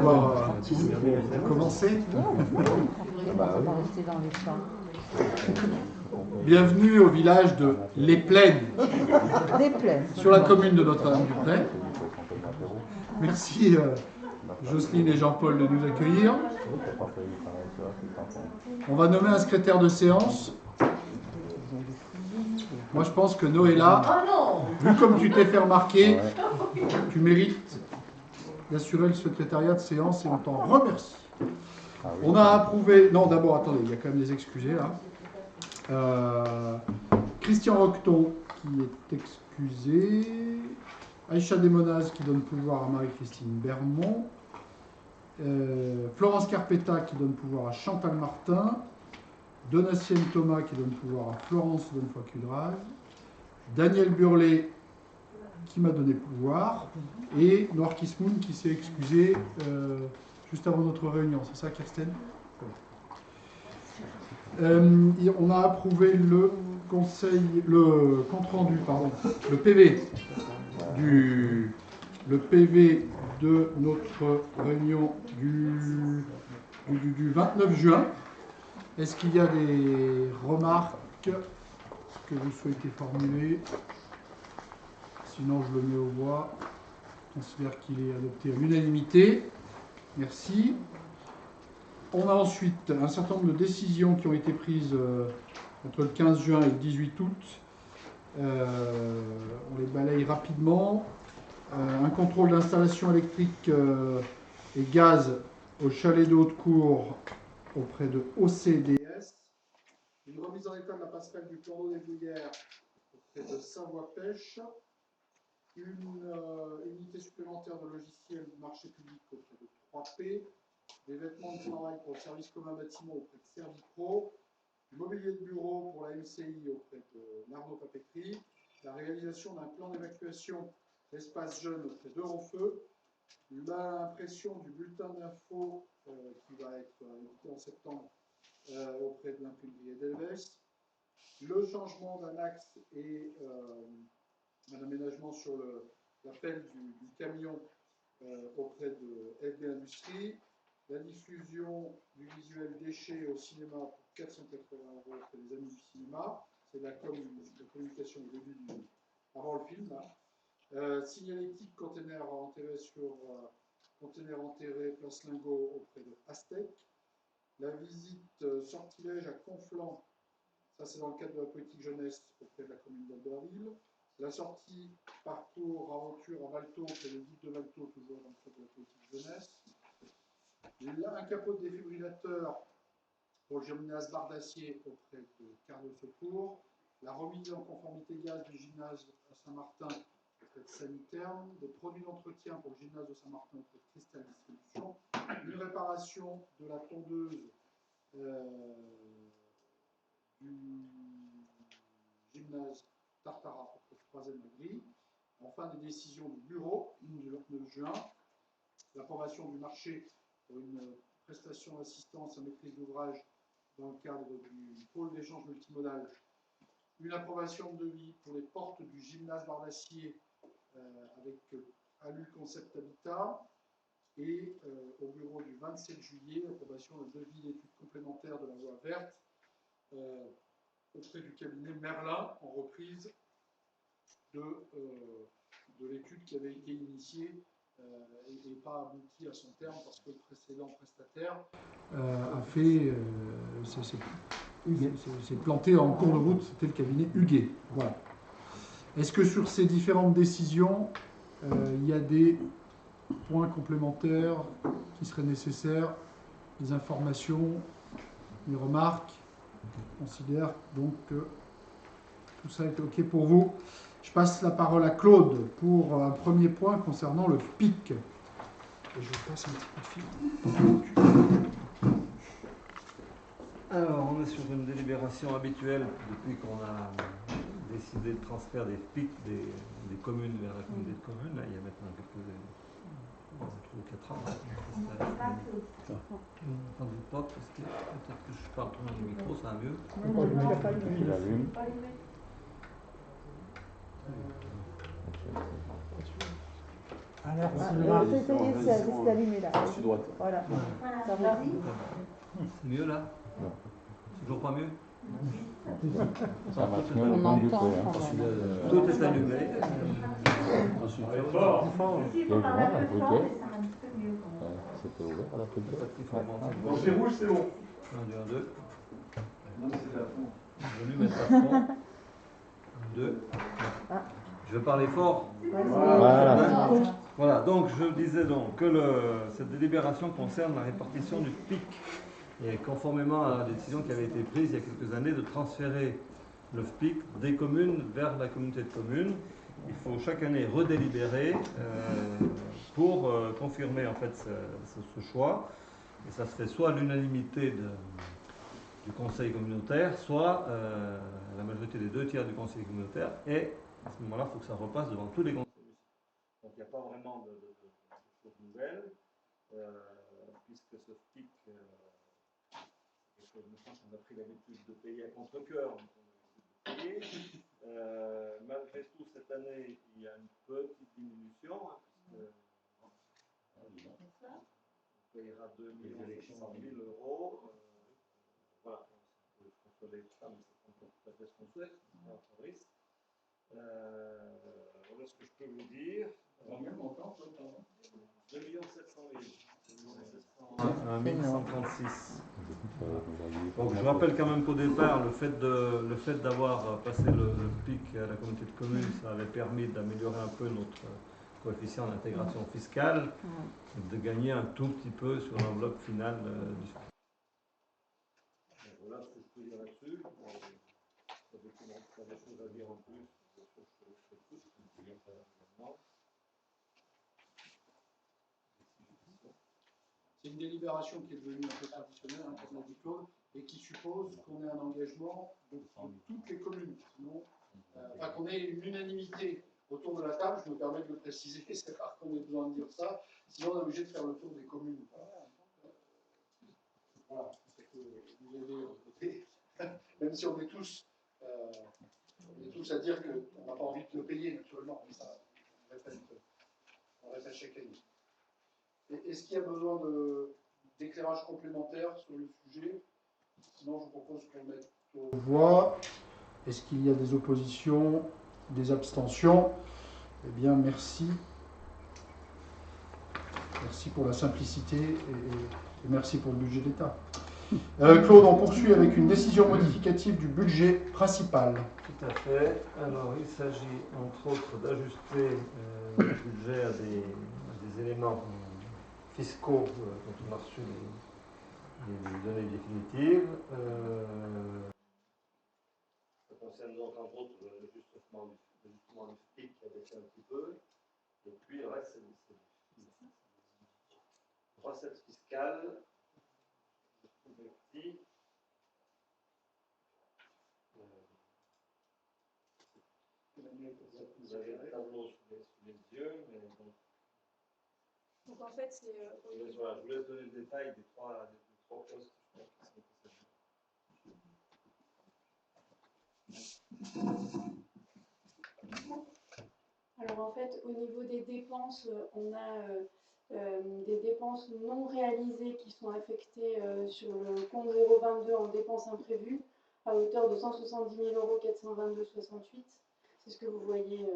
pouvoir commencer. Bienvenue au village de Les Plaines, sur la commune de Notre-Dame-du-Pré. Merci Jocelyne et Jean-Paul de nous accueillir. On va nommer un secrétaire de séance. Moi je pense que Noëlla, vu comme tu t'es fait remarquer, tu mérites d'assurer le secrétariat de séance et on t'en remercie. On a approuvé... Non, d'abord, attendez, il y a quand même des excusés là. Christian Roqueton qui est excusé. Aïcha Desmonaz qui donne pouvoir à Marie-Christine Bermond. Florence Carpetta qui donne pouvoir à Chantal Martin. Donatienne Thomas qui donne pouvoir à Florence Donnefoy-Cudrage. Daniel Burlet qui m'a donné pouvoir. Et Noir Kismoun qui s'est excusé juste avant notre réunion. C'est ça, Kirsten ? On a approuvé le compte rendu, le PV de notre réunion du 29 juin. Est-ce qu'il y a des remarques que vous souhaitez formuler? Sinon, je le mets aux voix. Je considère qu'il est adopté à l'unanimité. Merci. On a ensuite un certain nombre de décisions qui ont été prises entre le 15 juin et le 18 août. On les balaye rapidement. Un contrôle d'installation électrique et gaz au chalet de Haute-Cour auprès de OCDS. Une remise en état de la passerelle du plan d'eau des Bouillères auprès de Savoie Pêche. Une unité supplémentaire de logiciel du marché public auprès de 3P. Des vêtements de travail pour le service commun bâtiment auprès de Servipro, du mobilier de bureau pour la MCI auprès de Nardo Papeterie, la réalisation d'un plan d'évacuation d'espace jeune auprès d'Euronfeu, l'impression du bulletin d'info qui va être édité en septembre auprès de l'imprimerie Edelweiss, le changement d'un axe et un aménagement sur l'appel du camion auprès de FB Industrie, la diffusion du visuel déchet au cinéma pour 480 € auprès des amis du cinéma. C'est de la communication au début avant le film. Signalétique, conteneur enterré place Lingot auprès de Aztec. La visite sortilège à Conflans, ça c'est dans le cadre de la politique jeunesse auprès de la commune d'Albertville. La sortie parcours aventure à Valto auprès de guide de Valto, toujours dans le cadre de la politique jeunesse. Un capot de défibrillateur pour le gymnase Bar d'Acier auprès de Quart de Secours. La remise en conformité gaz du gymnase à Saint-Martin auprès de Sanitaire. Des produits d'entretien pour le gymnase de Saint-Martin auprès de Cristal Distribution. Une réparation de la tondeuse du gymnase Tartara auprès de 3e Magri. Enfin, des décisions du bureau du 29 juin. L'approbation du marché pour une prestation d'assistance à maîtrise d'ouvrage dans le cadre du pôle d'échange multimodal. Une approbation de devis pour les portes du gymnase Bar d'Acier avec Alu Concept Habitat. Et au bureau du 27 juillet, l'approbation de devis d'études complémentaires de la voie verte auprès du cabinet Merlin en reprise de l'étude qui avait été initiée et pas abouti à son terme parce que le précédent prestataire s'est planté en cours de route, c'était le cabinet Huguet. Voilà. Est-ce que sur ces différentes décisions, il y a des points complémentaires qui seraient nécessaires, des informations, des remarques? Je considère donc que tout ça est OK pour vous. Je passe la parole à Claude pour un premier point concernant le PIC. Et je passe un petit coup de fil. Alors, on est sur une délibération habituelle depuis qu'on a décidé le transfert des PIC des communes vers la communauté de communes. Là, il y a maintenant quelques 3 ou 4 ans. Attendez pas, parce que peut-être que je parle trop dans le micro, ça va mieux. Il allume. Alors, Ah, Ça y est, c'est allumé là. droite. Voilà. Ça va. C'est mieux là? Non. Toujours pas mieux? Ça marche mieux On le temps du entend feu. quand même. Tout est allumé. Il y a le vent, la briquet. C'était ouvert à la briquet. Quand c'est rouge, c'est bon. 1, 2, 1, 2. Je vais lui mettre à fond. 1, 2. Je vais parler fort. Voilà. Voilà, donc je disais donc que cette délibération concerne la répartition du PIC. Et conformément à la décision qui avait été prise il y a quelques années de transférer le FPIC des communes vers la communauté de communes, il faut chaque année redélibérer pour confirmer en fait ce choix. Et ça se fait soit à l'unanimité du conseil communautaire, soit la majorité des 2/3 du conseil communautaire. Et à ce moment-là, il faut que ça repasse devant tous les conseils. Donc il n'y a pas vraiment de choses nouvelles, puisque ce FPIC, maintenant on a pris l'habitude de payer à contre-cœur, donc on a l'habitude de payer. Malgré tout, cette année, il y a une petite diminution, puisque on payera 2 700 000 euros. Voilà, on peut consoler ça, mais c'est pas tout à fait ce qu'on souhaite, c'est un autre risque. Voilà ce que je peux vous dire. Combien de montants, 2 700 000. 1136. Donc je rappelle quand même qu'au départ, le fait d'avoir passé le PIC à la communauté de communes, ça avait permis d'améliorer un peu notre coefficient d'intégration fiscale et de gagner un tout petit peu sur l'enveloppe finale du FPIC. Voilà ce que je peux dire là-dessus. Ça a des choses à dire en plus. C'est une délibération qui est devenue un peu traditionnelle, comme l'a dit Claude, et qui suppose qu'on ait un engagement de toutes les communes. Sinon, enfin, qu'on ait une unanimité autour de la table, je me permets de le préciser, c'est rare qu'on ait besoin de dire ça, sinon on est obligé de faire le tour des communes. Voilà, c'est que vous avez voté, même si on est tous à dire qu'on n'a pas envie de le payer, naturellement, mais ça, on répète chaque année. Est-ce qu'il y a besoin d'éclairage complémentaire sur le sujet? Sinon, je vous propose qu'on mette aux voix. Est-ce qu'il y a des oppositions, des abstentions? Eh bien, merci. Merci pour la simplicité et merci pour le budget d'État. Claude, on poursuit avec une décision modificative du budget principal. Tout à fait. Alors, il s'agit entre autres d'ajuster le budget à des éléments fiscaux dont on a reçu les données définitives. Ça concerne donc entre autres l'ajustement du FPIC qui a baissé un petit peu. Et puis le reste, c'est recettes fiscales. Vous avez le tableau sous les yeux, mais bon. Donc en fait, c'est. Je vous laisse donner le détail des trois postes qui sont Alors en fait, au niveau des dépenses, on a des dépenses non réalisées qui sont affectées sur le compte 022 en dépenses imprévues à hauteur de 170 422,68 €. C'est ce que vous voyez.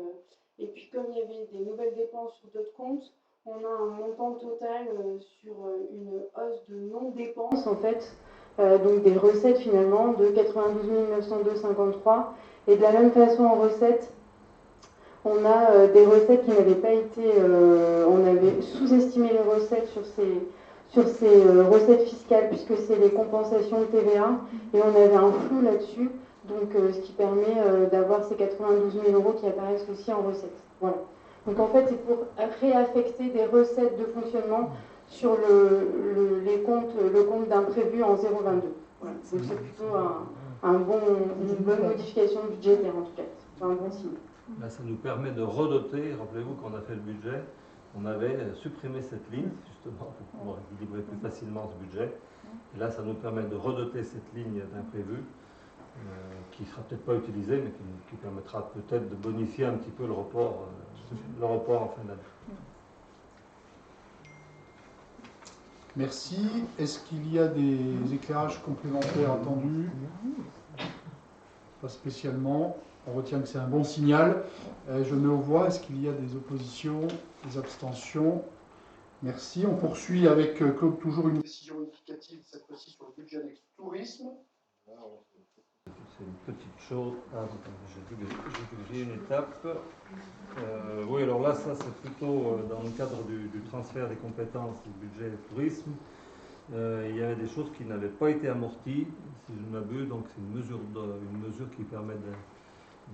Et puis comme il y avait des nouvelles dépenses sur d'autres comptes, on a un montant total sur une hausse de non-dépenses en fait, donc des recettes finalement de 92 902,53 €. Et de la même façon en recettes, on a des recettes qui n'avaient pas été, on avait sous-estimé les recettes sur ces recettes fiscales puisque c'est les compensations de TVA et on avait un flou là-dessus, donc ce qui permet d'avoir ces 92 000 € qui apparaissent aussi en recettes. Voilà. Donc en fait c'est pour réaffecter des recettes de fonctionnement sur le compte d'imprévu en 022. Voilà. Donc c'est plutôt une bonne modification budgétaire en tout cas, c'est un bon signe. Là, ça nous permet de redoter. Rappelez-vous qu'on a fait le budget, on avait supprimé cette ligne, justement, pour pouvoir équilibrer plus facilement ce budget. Et là, ça nous permet de redoter cette ligne d'imprévu, qui ne sera peut-être pas utilisée, mais qui permettra peut-être de bonifier un petit peu le report en fin d'année. Merci. Est-ce qu'il y a des éclairages complémentaires attendus? Pas spécialement. On retient que c'est un bon signal. Je mets aux voix. Est-ce qu'il y a des oppositions, des abstentions? Merci. On poursuit avec Claude, toujours une décision éducative, cette fois-ci sur le budget annexe tourisme. C'est une petite chose. Ah, j'ai vu une étape. Oui, alors là, ça c'est plutôt dans le cadre du transfert des compétences du budget tourisme. Il y avait des choses qui n'avaient pas été amorties, si je ne m'abuse, donc c'est une mesure qui permet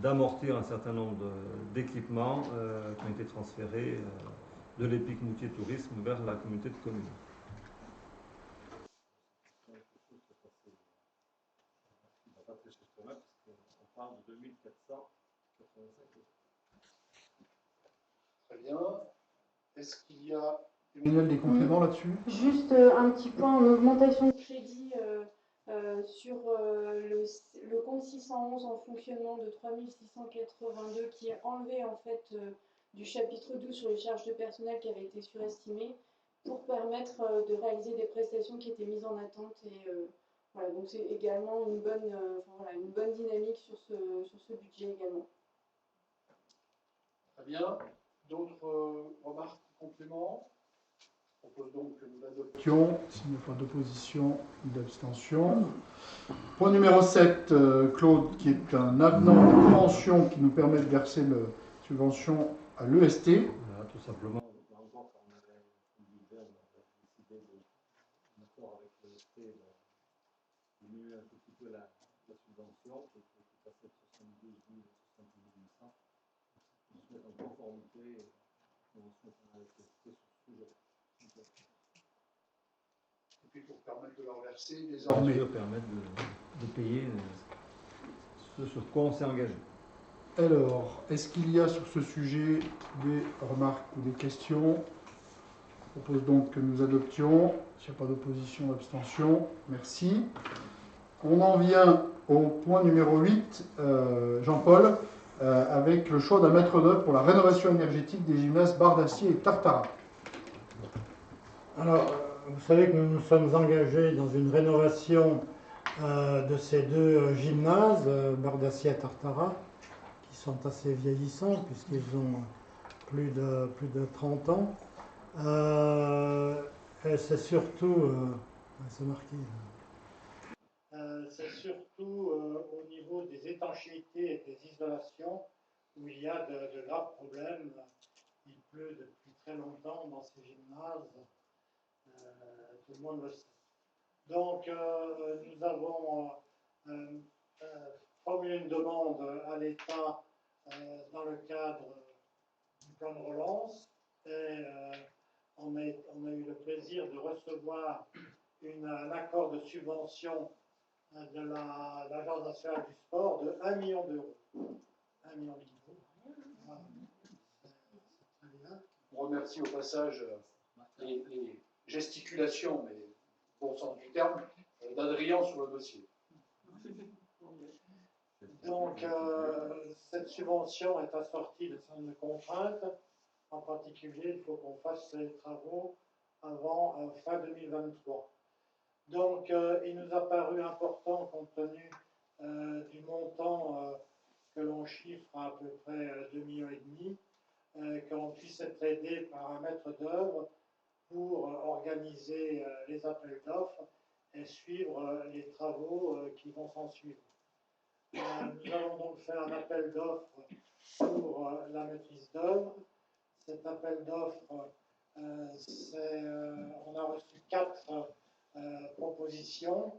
d'amortir un certain nombre d'équipements qui ont été transférés de l'EPIC Moutier Tourisme vers la communauté de communes. On parle de 2485 €. Très bien. Est-ce qu'il y a des compléments là-dessus? Juste un petit point en augmentation de crédit sur le compte 611 en fonctionnement de 3682 qui est enlevé en fait du chapitre 12 sur les charges de personnel qui avait été surestimé pour permettre de réaliser des prestations qui étaient mises en attente et voilà, donc c'est également une bonne dynamique sur ce budget également. Très bien. D'autres remarques, compléments? Je propose donc que nous l'adoptions. S'il n'y a pas d'opposition ou d'abstention. Point numéro 7, Claude, qui est un avenant de convention qui nous permet de verser la subvention à l'EST. Voilà, tout simplement. Là encore, quand on avait un budget, on avait décidé d'un accord avec l'EST de diminuer un tout petit peu la subvention, qui est passée de 72 000 à 68 800. On se met en conformité avec l'EST sur ce sujet. Et puis pour permettre de leur verser désormais. Permettre de payer ce sur quoi on s'est engagé. Alors, est-ce qu'il y a sur ce sujet des remarques ou des questions? Je propose donc que nous adoptions. S'il n'y a pas d'opposition, d'abstention, merci. On en vient au point numéro 8, Jean-Paul, avec le choix d'un maître d'œuvre pour la rénovation énergétique des gymnases Bardacier et Tartaras. Alors, vous savez que nous nous sommes engagés dans une rénovation de ces deux gymnases, Bardacier et Tartaras, qui sont assez vieillissants puisqu'ils ont plus de 30 ans. Et c'est surtout, c'est marqué. C'est surtout au niveau des étanchéités et des isolations où il y a de graves problèmes. Il pleut depuis très longtemps dans ces gymnases. Tout le monde le sait. Donc, nous avons formulé une demande à l'État dans le cadre du plan de relance et on a eu le plaisir de recevoir un accord de subvention de l'Agence nationale du sport de 1 million d'euros. 1 million d'euros. Voilà. C'est très bien. On remercie au passage les gesticulations, mais bon sens du terme, d'Adrien sur le dossier. Donc, cette subvention est assortie de certaines contraintes. En particulier, il faut qu'on fasse les travaux avant fin 2023. Donc, il nous a paru important, compte tenu du montant que l'on chiffre à peu près 2,5 millions, qu'on puisse être aidé par un maître d'œuvre pour organiser les appels d'offres et suivre les travaux qui vont s'en suivre. Nous allons donc faire un appel d'offres pour la maîtrise d'œuvre. Cet appel d'offres, on a reçu 4 propositions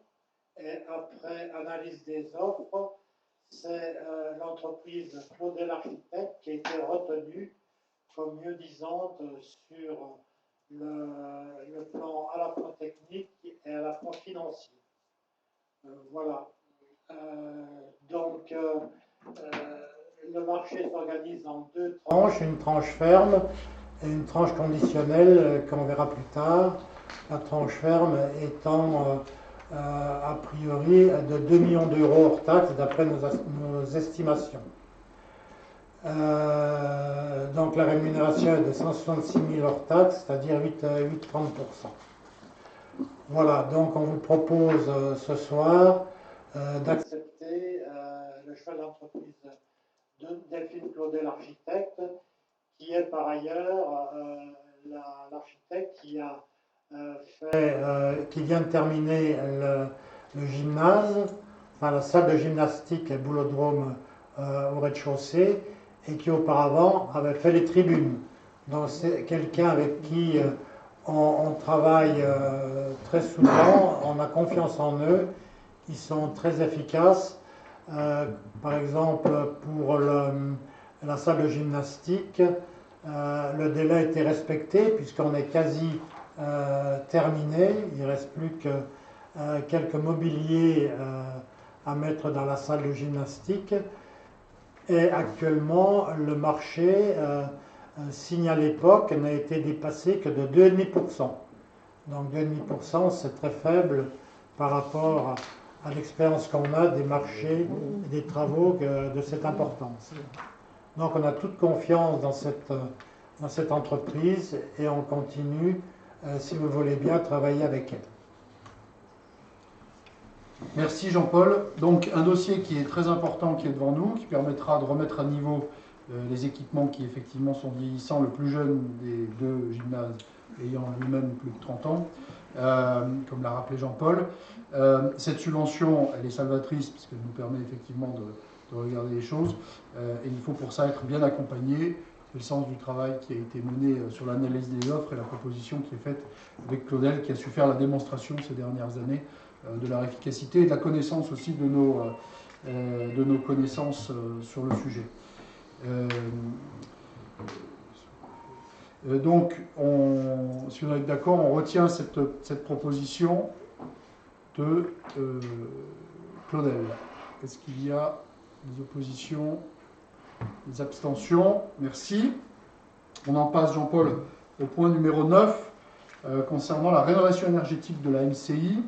et après analyse des offres, c'est l'entreprise Claudel Architecte qui a été retenue comme mieux disante sur le plan à la fois technique et à la fois financier. Voilà. Donc, le marché s'organise en 2 tranches, une tranche ferme et une tranche conditionnelle qu'on verra plus tard. La tranche ferme étant a priori de 2 millions d'euros hors taxes d'après nos estimations. Donc la rémunération est de 166 000 hors taxes, c'est-à-dire 8,30%. Voilà, donc on vous propose ce soir d'accepter le choix d'entreprise de Delphine Claudel, l'architecte, qui est par ailleurs l'architecte qui a qui vient de terminer le gymnase, enfin la salle de gymnastique et boulodrome au rez-de-chaussée, et qui auparavant avait fait les tribunes. Donc c'est quelqu'un avec qui on travaille très souvent, on a confiance en eux, ils sont très efficaces. Par exemple, pour la salle de gymnastique, le délai a été respecté puisqu'on est quasi terminé. Il ne reste plus que quelques mobiliers à mettre dans la salle de gymnastique. Et actuellement, le marché signé à l'époque n'a été dépassé que de 2,5%. Donc 2,5%, c'est très faible par rapport à l'expérience qu'on a des marchés et des travaux de cette importance. Donc on a toute confiance dans cette entreprise et on continue, si vous voulez bien, travailler avec elle. Merci Jean-Paul. Donc un dossier qui est très important qui est devant nous, qui permettra de remettre à niveau les équipements qui effectivement sont vieillissants, le plus jeune des deux gymnases ayant lui-même plus de 30 ans, comme l'a rappelé Jean-Paul. Cette subvention, elle est salvatrice puisqu'elle nous permet effectivement de regarder les choses et il faut pour ça être bien accompagné. C'est le sens du travail qui a été mené sur l'analyse des offres et la proposition qui est faite avec Claudel qui a su faire la démonstration ces dernières années de leur efficacité et de la connaissance aussi de nos connaissances sur le sujet. Donc, si vous êtes d'accord, on retient cette proposition de Claudel. Est-ce qu'il y a des oppositions, des abstentions? Merci. On en passe, Jean-Paul, au point numéro 9, concernant la rénovation énergétique de la MCI.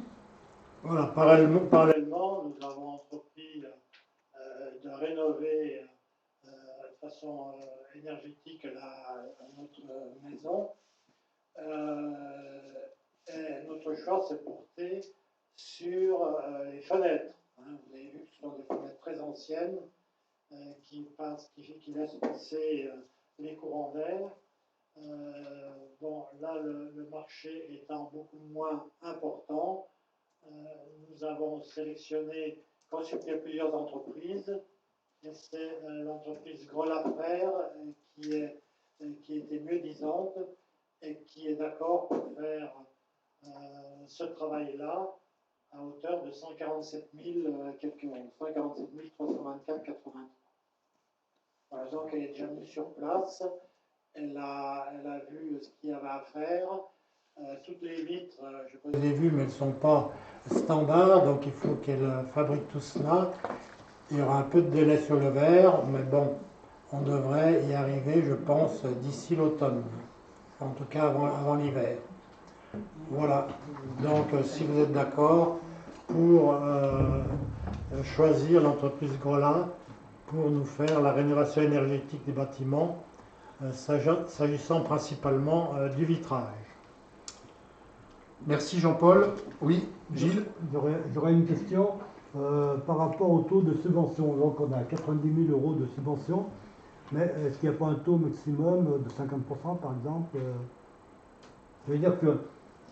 Voilà, parallèlement, nous avons entrepris de rénover de façon énergétique notre maison. Et notre choix s'est porté sur les fenêtres. Vous avez vu que ce sont des fenêtres très anciennes qui laissent passer les courants d'air. Bon, là, le marché étant beaucoup moins important, nous avons sélectionné, consulté plusieurs entreprises, et c'est l'entreprise Grolafrère qui était mieux disante et qui est d'accord pour faire ce travail-là à hauteur de 147 324,80 €. Voilà, donc elle est déjà venue sur place, elle a vu ce qu'il y avait à faire. Toutes les vitres, je les ai vues, mais elles ne sont pas standards, donc il faut qu'elle fabrique tout cela. Il y aura un peu de délai sur le verre, mais bon, on devrait y arriver, je pense, d'ici l'automne. En tout cas, avant l'hiver. Voilà. Donc, si vous êtes d'accord, pour choisir l'entreprise Grola pour nous faire la rénovation énergétique des bâtiments, s'agissant principalement du vitrage. Merci Jean-Paul. Oui, Gilles? J'aurais une question par rapport au taux de subvention. Donc on a 90 000 € de subvention, mais est-ce qu'il n'y a pas un taux maximum de 50% par exemple? Ça veut dire que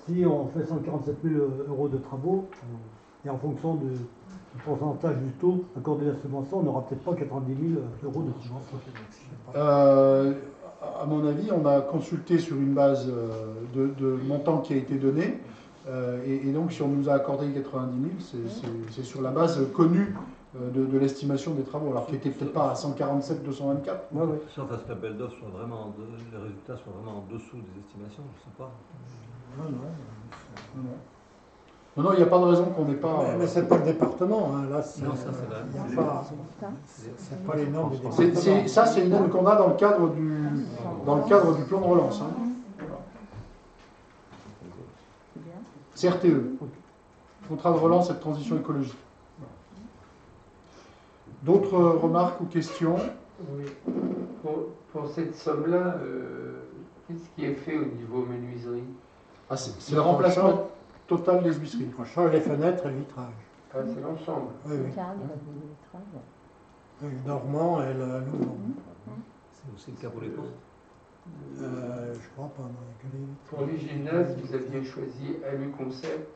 si on fait 147 000 € de travaux, et en fonction du pourcentage du taux accordé à la subvention, on n'aura peut-être pas 90 000 € de subvention. À mon avis, on a consulté sur une base de montant qui a été donné. Et donc, si on nous a accordé 90 000, c'est sur la base connue de l'estimation des travaux, alors qui n'était peut-être pas à 147 224. Ouais, ouais. Sauf à ce que l'appel d'offres soit vraiment, les résultats soient vraiment en dessous des estimations, je ne sais pas. Non, il n'y a pas de raison qu'on n'ait pas. Mais c'est pas le département, hein. Là, c'est Non, ça c'est vrai. c'est pas les normes du département. Ça, c'est une norme qu'on a dans le cadre du plan de relance. Hein. CRTE, contrat de relance et de transition écologique. D'autres remarques ou questions? Oui. Pour cette somme-là, qu'est-ce qui est fait au niveau menuiserie? C'est le remplacement total des huisseries. On change les fenêtres et le vitrage. Ah, c'est l'ensemble. Oui, oui. Cadre, le vitrage. Le dormant et le louvre. C'est aussi le cas pour les portes. Je crois pas, non, il y a que les vitres. Pour les gymnases, vous aviez choisi Alu Concept.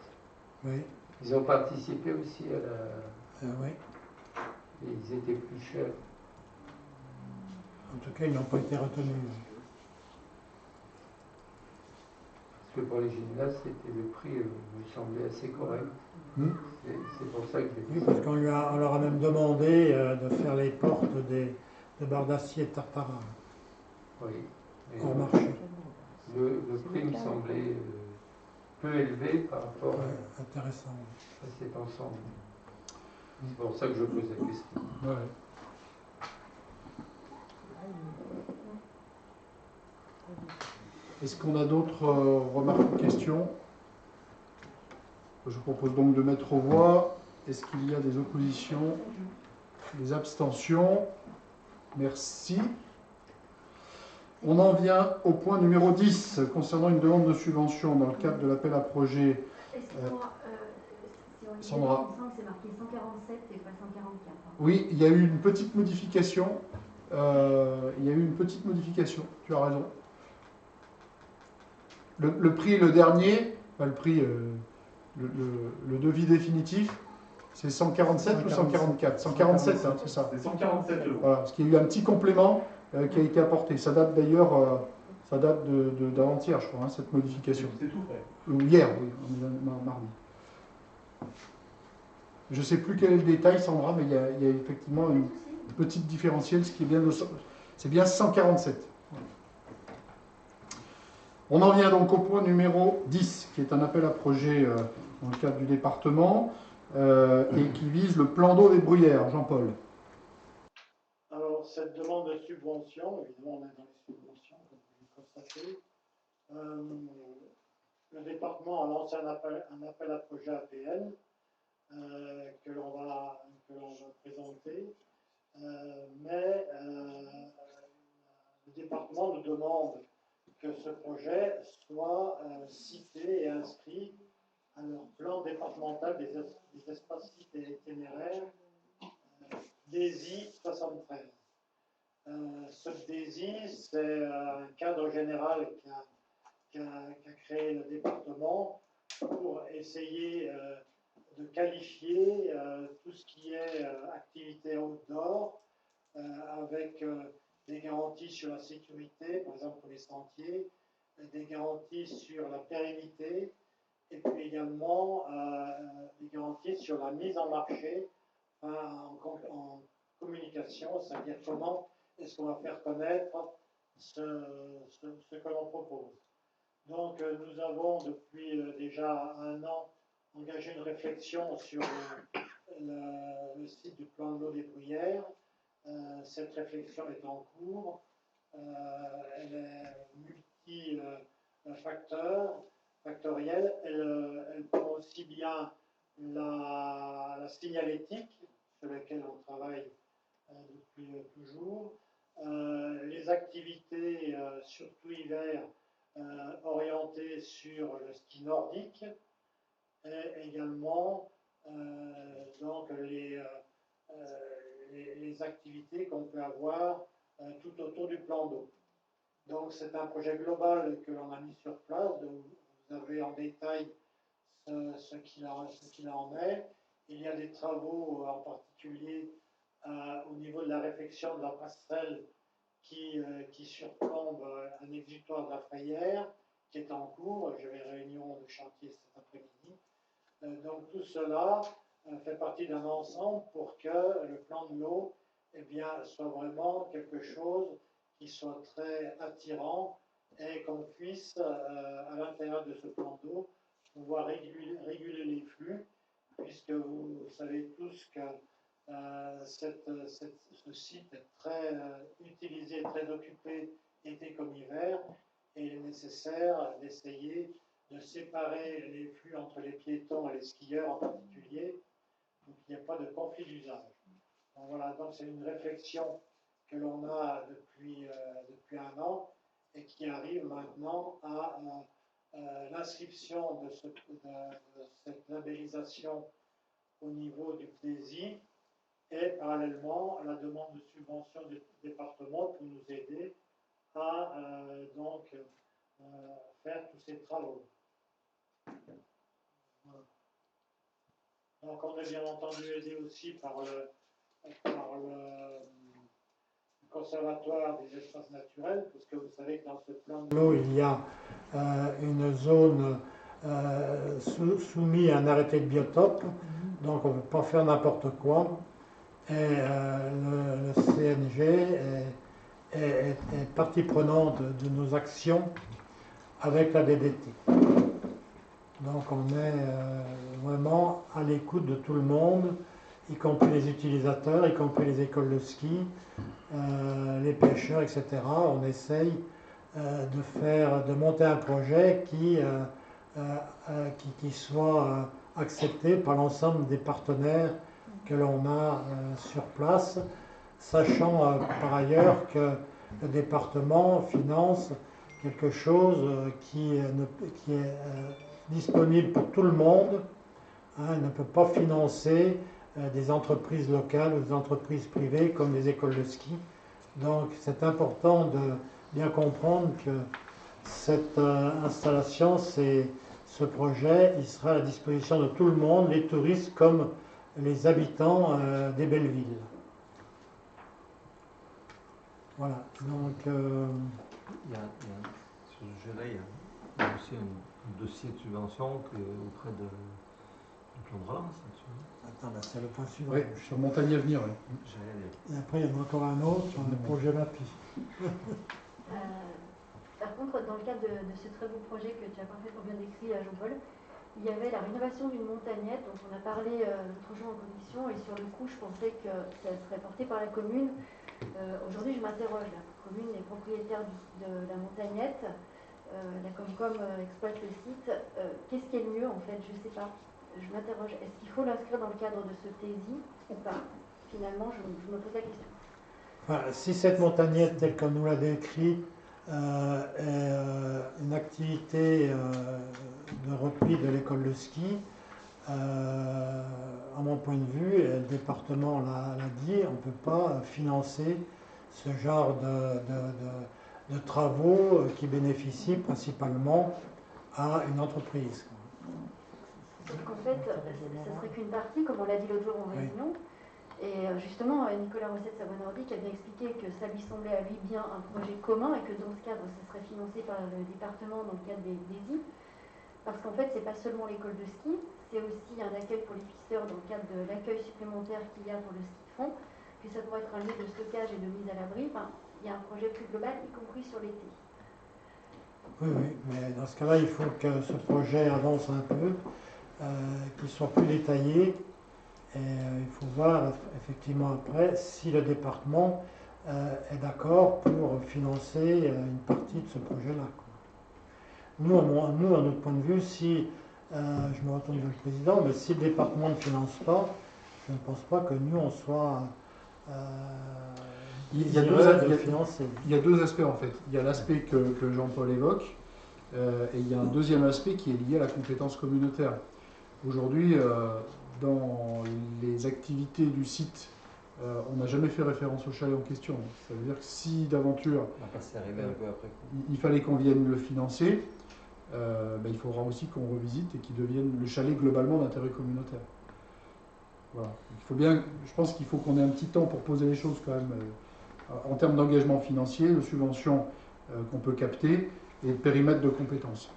Oui, Ils ont participé aussi à la. oui. Et ils étaient plus chers. En tout cas, ils n'ont pas été retenus. Parce que pour les gymnases, c'était le prix me semblait assez correct. Hmm. C'est pour ça que j'ai Oui, dit parce ça. qu'on leur a même demandé de faire les portes des barres d'acier Tartarin, Oui. Mais hors marché. le prix me semblait peu élevé par rapport Intéressant. à cet ensemble. C'est pour ça que je pose la question. Ouais. Est-ce qu'on a d'autres remarques ou questions? Je vous propose donc de mettre aux voix. Est-ce qu'il y a des oppositions? Des abstentions? Merci. On en vient au point numéro 10, concernant une demande de subvention dans le cadre de l'appel à projet. Excusez-moi, Sandra. il me semble que c'est marqué 147 et pas 144. Oui, il y a eu une petite modification. Tu as raison. Le prix, le dernier, enfin, le prix, le devis définitif, c'est 147 ou 144? 147, hein, c'est ça. C'est 147 euros. Voilà, parce qu'il y a eu un petit complément qui a été apporté. Ça date d'ailleurs, d'avant-hier, je crois, hein, cette modification. C'est tout frais. Ou hier, oui, mardi. Je ne sais plus quel est le détail, Sandra, mais il y a effectivement une petite différentielle, ce qui est bien, c'est bien 147. On en vient donc au point numéro 10, qui est un appel à projet dans le cadre du département et qui vise le plan d'eau des Bruyères. Jean-Paul. Alors, cette demande de subvention, évidemment, on est dans les subventions, comme vous le constatez. Le département a lancé un appel à projet APN que l'on va présenter. Mais le département nous demande que ce projet soit cité et inscrit à leur plan départemental des espaces cités itinéraires DESI 73. Ce DESI, c'est un cadre général qu'a créé le département pour essayer de qualifier tout ce qui est activité outdoor avec des garanties sur la sécurité, par exemple pour les sentiers, des garanties sur la pérennité, et puis également des garanties sur la mise en marché en communication, c'est-à-dire comment est-ce qu'on va faire connaître ce que l'on propose. Donc nous avons depuis déjà un an engagé une réflexion sur le site du plan de l'eau des Bruyères. Cette réflexion est en cours, elle est factorielle, elle prend aussi bien la signalétique sur laquelle on travaille depuis toujours, les activités, surtout hiver, orientées sur le ski nordique, et également donc les activités qu'on peut avoir tout autour du plan d'eau. Donc c'est un projet global que l'on a mis sur place. Vous avez en détail ce qu'il en est. Il y a des travaux en particulier au niveau de la réfection de la passerelle qui surplombe un exutoire de la Frayère qui est en cours. J'avais réunion de chantier cet après-midi. Donc tout cela fait partie d'un ensemble pour que le plan de l'eau soit vraiment quelque chose qui soit très attirant et qu'on puisse, à l'intérieur de ce plan d'eau, pouvoir réguler les flux, puisque vous savez tous que ce site est très utilisé, très occupé été comme hiver, et il est nécessaire d'essayer de séparer les flux entre les piétons et les skieurs en particulier, pour qu'il n'y ait pas de conflit d'usage. Donc voilà, donc c'est une réflexion que l'on a depuis un an et qui arrive maintenant l'inscription de cette labellisation au niveau du PLESI et parallèlement la demande de subvention du département pour nous aider à faire tous ces travaux. Voilà. Donc on est bien entendu aidé aussi par le conservatoire des espaces naturels, puisque vous savez que dans ce plan de l'eau, il y a une zone soumise à un arrêté de biotope, donc on ne peut pas faire n'importe quoi. Et le CNG est partie prenante de nos actions avec la DDT. Donc on est vraiment à l'écoute de tout le monde, y compris les utilisateurs, y compris les écoles de ski, les pêcheurs, etc. On essaye de monter un projet qui soit accepté par l'ensemble des partenaires que l'on a sur place, sachant par ailleurs que le département finance quelque chose qui est disponible pour tout le monde. Il ne peut pas financer des entreprises locales ou des entreprises privées comme les écoles de ski. Donc c'est important de bien comprendre que cette installation, ce projet, il sera à la disposition de tout le monde, les touristes comme les habitants des belles villes. Voilà, donc... sur ce sujet-là, il y a aussi un dossier de subvention auprès du plan de relance. Attends, là, c'est le point suivant. Oui, sur Montagne à venir. Oui. Et après, il y en a encore un autre sur le projet MAPI. Par contre, dans le cadre de ce très beau projet que tu as parfaitement bien décrit, Jean-Paul, il y avait la rénovation d'une montagnette dont on a parlé l'autre jour en commission, et sur le coup, je pensais que ça serait porté par la commune. Aujourd'hui, je m'interroge. La commune est propriétaire de la montagnette. La Comcom exploite le site. Qu'est-ce qui est le mieux, en fait? Je ne sais pas. Je m'interroge. Est-ce qu'il faut l'inscrire dans le cadre de ce TESI ou pas? Finalement, je me pose la question. Enfin, si cette montagnette, telle qu'on nous l'a décrit, est une activité de repli de l'école de ski, à mon point de vue, et le département l'a dit, on ne peut pas financer ce genre de travaux qui bénéficient principalement à une entreprise. Donc en fait, ça serait qu'une partie, comme on l'a dit l'autre jour en réunion. Et justement, Nicolas Rosset de Savoie-Nordique a bien expliqué que ça lui semblait à lui bien un projet commun et que dans ce cadre, ça serait financé par le département dans le cadre des DESI. Parce qu'en fait, c'est pas seulement l'école de ski, c'est aussi un accueil pour les pisteurs dans le cadre de l'accueil supplémentaire qu'il y a pour le ski de fond, puis ça pourrait être un lieu de stockage et de mise à l'abri. Enfin, il y a un projet plus global, y compris sur l'été. Oui, mais dans ce cas-là, il faut que ce projet avance un peu, qu'il soit plus détaillé. Et il faut voir effectivement après si le département est d'accord pour financer une partie de ce projet-là. Nous, à notre point de vue, si, je me retourne vers le président, mais si le département ne finance pas, je ne pense pas que nous, on soit il y a deux aspects en fait. Il y a l'aspect que Jean-Paul évoque, et il y a un deuxième aspect qui est lié à la compétence communautaire. Aujourd'hui, dans les activités du site, on n'a jamais fait référence au chalet en question. Ça veut dire que si d'aventure il fallait qu'on vienne le financer, il faudra aussi qu'on revisite et qu'il devienne le chalet globalement d'intérêt communautaire. Voilà. Je pense qu'il faut qu'on ait un petit temps pour poser les choses quand même en termes d'engagement financier, de subventions qu'on peut capter et de périmètre de compétences.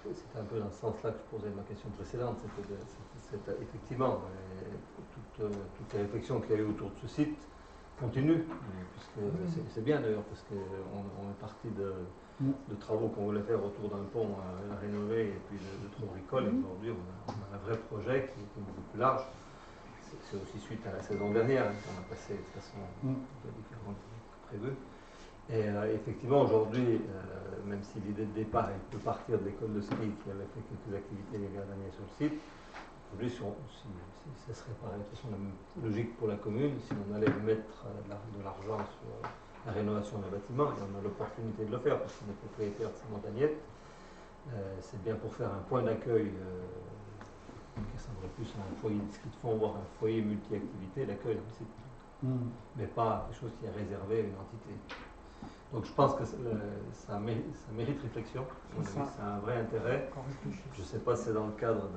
C'est un peu dans ce sens-là que je posais ma question précédente. Effectivement, toute la réflexion qu'il y a eu autour de ce site continue, puisque c'est bien d'ailleurs, parce qu'on est parti de travaux qu'on voulait faire autour d'un pont à rénover et puis de trop bricoles. Et aujourd'hui, on a un vrai projet qui est beaucoup plus large. C'est aussi suite à la saison dernière qu'on a passé de façon différente que prévu. Et effectivement, aujourd'hui, même si l'idée de départ est de partir de l'école de ski qui avait fait quelques activités les dernières années sur le site, aujourd'hui, si ça serait pareil, de toute façon, la même logique pour la commune, si on allait mettre de l'argent la rénovation d'un bâtiment, et on a l'opportunité de le faire parce qu'on est propriétaire de ces montagnette. C'est bien pour faire un point d'accueil qui ressemblerait plus à un foyer de ski de fond, voire un foyer multi-activité, l'accueil dans le site. Mais pas quelque chose qui est réservé à une entité. Donc je pense que ça mérite réflexion, ça a un vrai intérêt. Je ne sais pas si c'est dans le cadre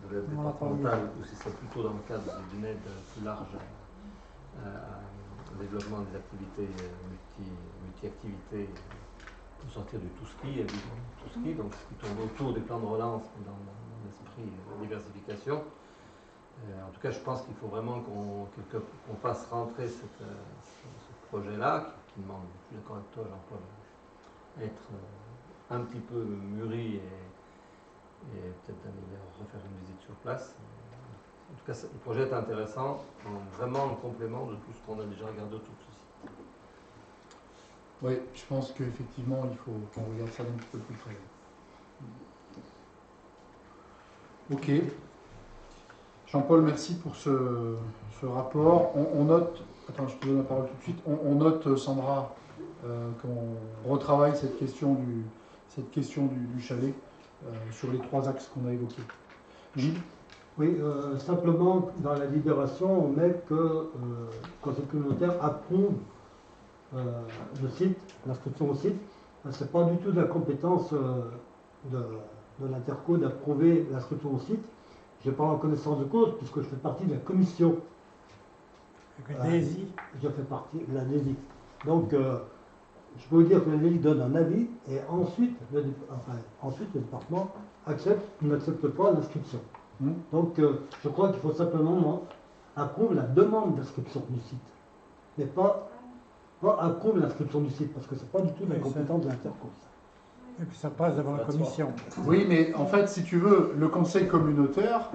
de l'aide départementale ou si c'est plutôt dans le cadre d'une aide plus large au développement des activités multi-activités pour sortir du tout ski, donc ce qui tourne autour du plan de relance dans l'esprit de diversification. En tout cas, je pense qu'il faut vraiment qu'on fasse rentrer ce projet-là, qui demande, je suis d'accord avec toi Jean-Paul, être un petit peu mûri et peut-être d'aller refaire une visite sur place. En tout cas, le projet est intéressant, vraiment en complément de tout ce qu'on a déjà regardé autour de ceci. Oui, je pense qu'effectivement, il faut qu'on regarde ça d'un petit peu plus près. Ok. Jean-Paul, merci pour ce rapport. On note, attends, je te donne la parole tout de suite. On note, Sandra, qu'on retravaille cette question du chalet sur les 3 axes qu'on a évoqués. Gilles ? Oui, simplement, dans la libération, on met que le conseil communautaire approuve le site, l'inscription au site. Ce n'est pas du tout de la compétence de l'Interco d'approuver l'inscription au site. Je n'ai pas en connaissance de cause puisque je fais partie de la commission. Avec la DSI. Je fais partie de la DSI. Donc, je peux vous dire que la DSI donne un avis et ensuite le département accepte ou n'accepte pas l'inscription. Donc, je crois qu'il faut simplement approuver la demande d'inscription du site, mais pas approuver l'inscription du site parce que ce n'est pas du tout la compétence de l'Interco. Et puis ça passe devant la commission. Oui, mais en fait, si tu veux, le conseil communautaire,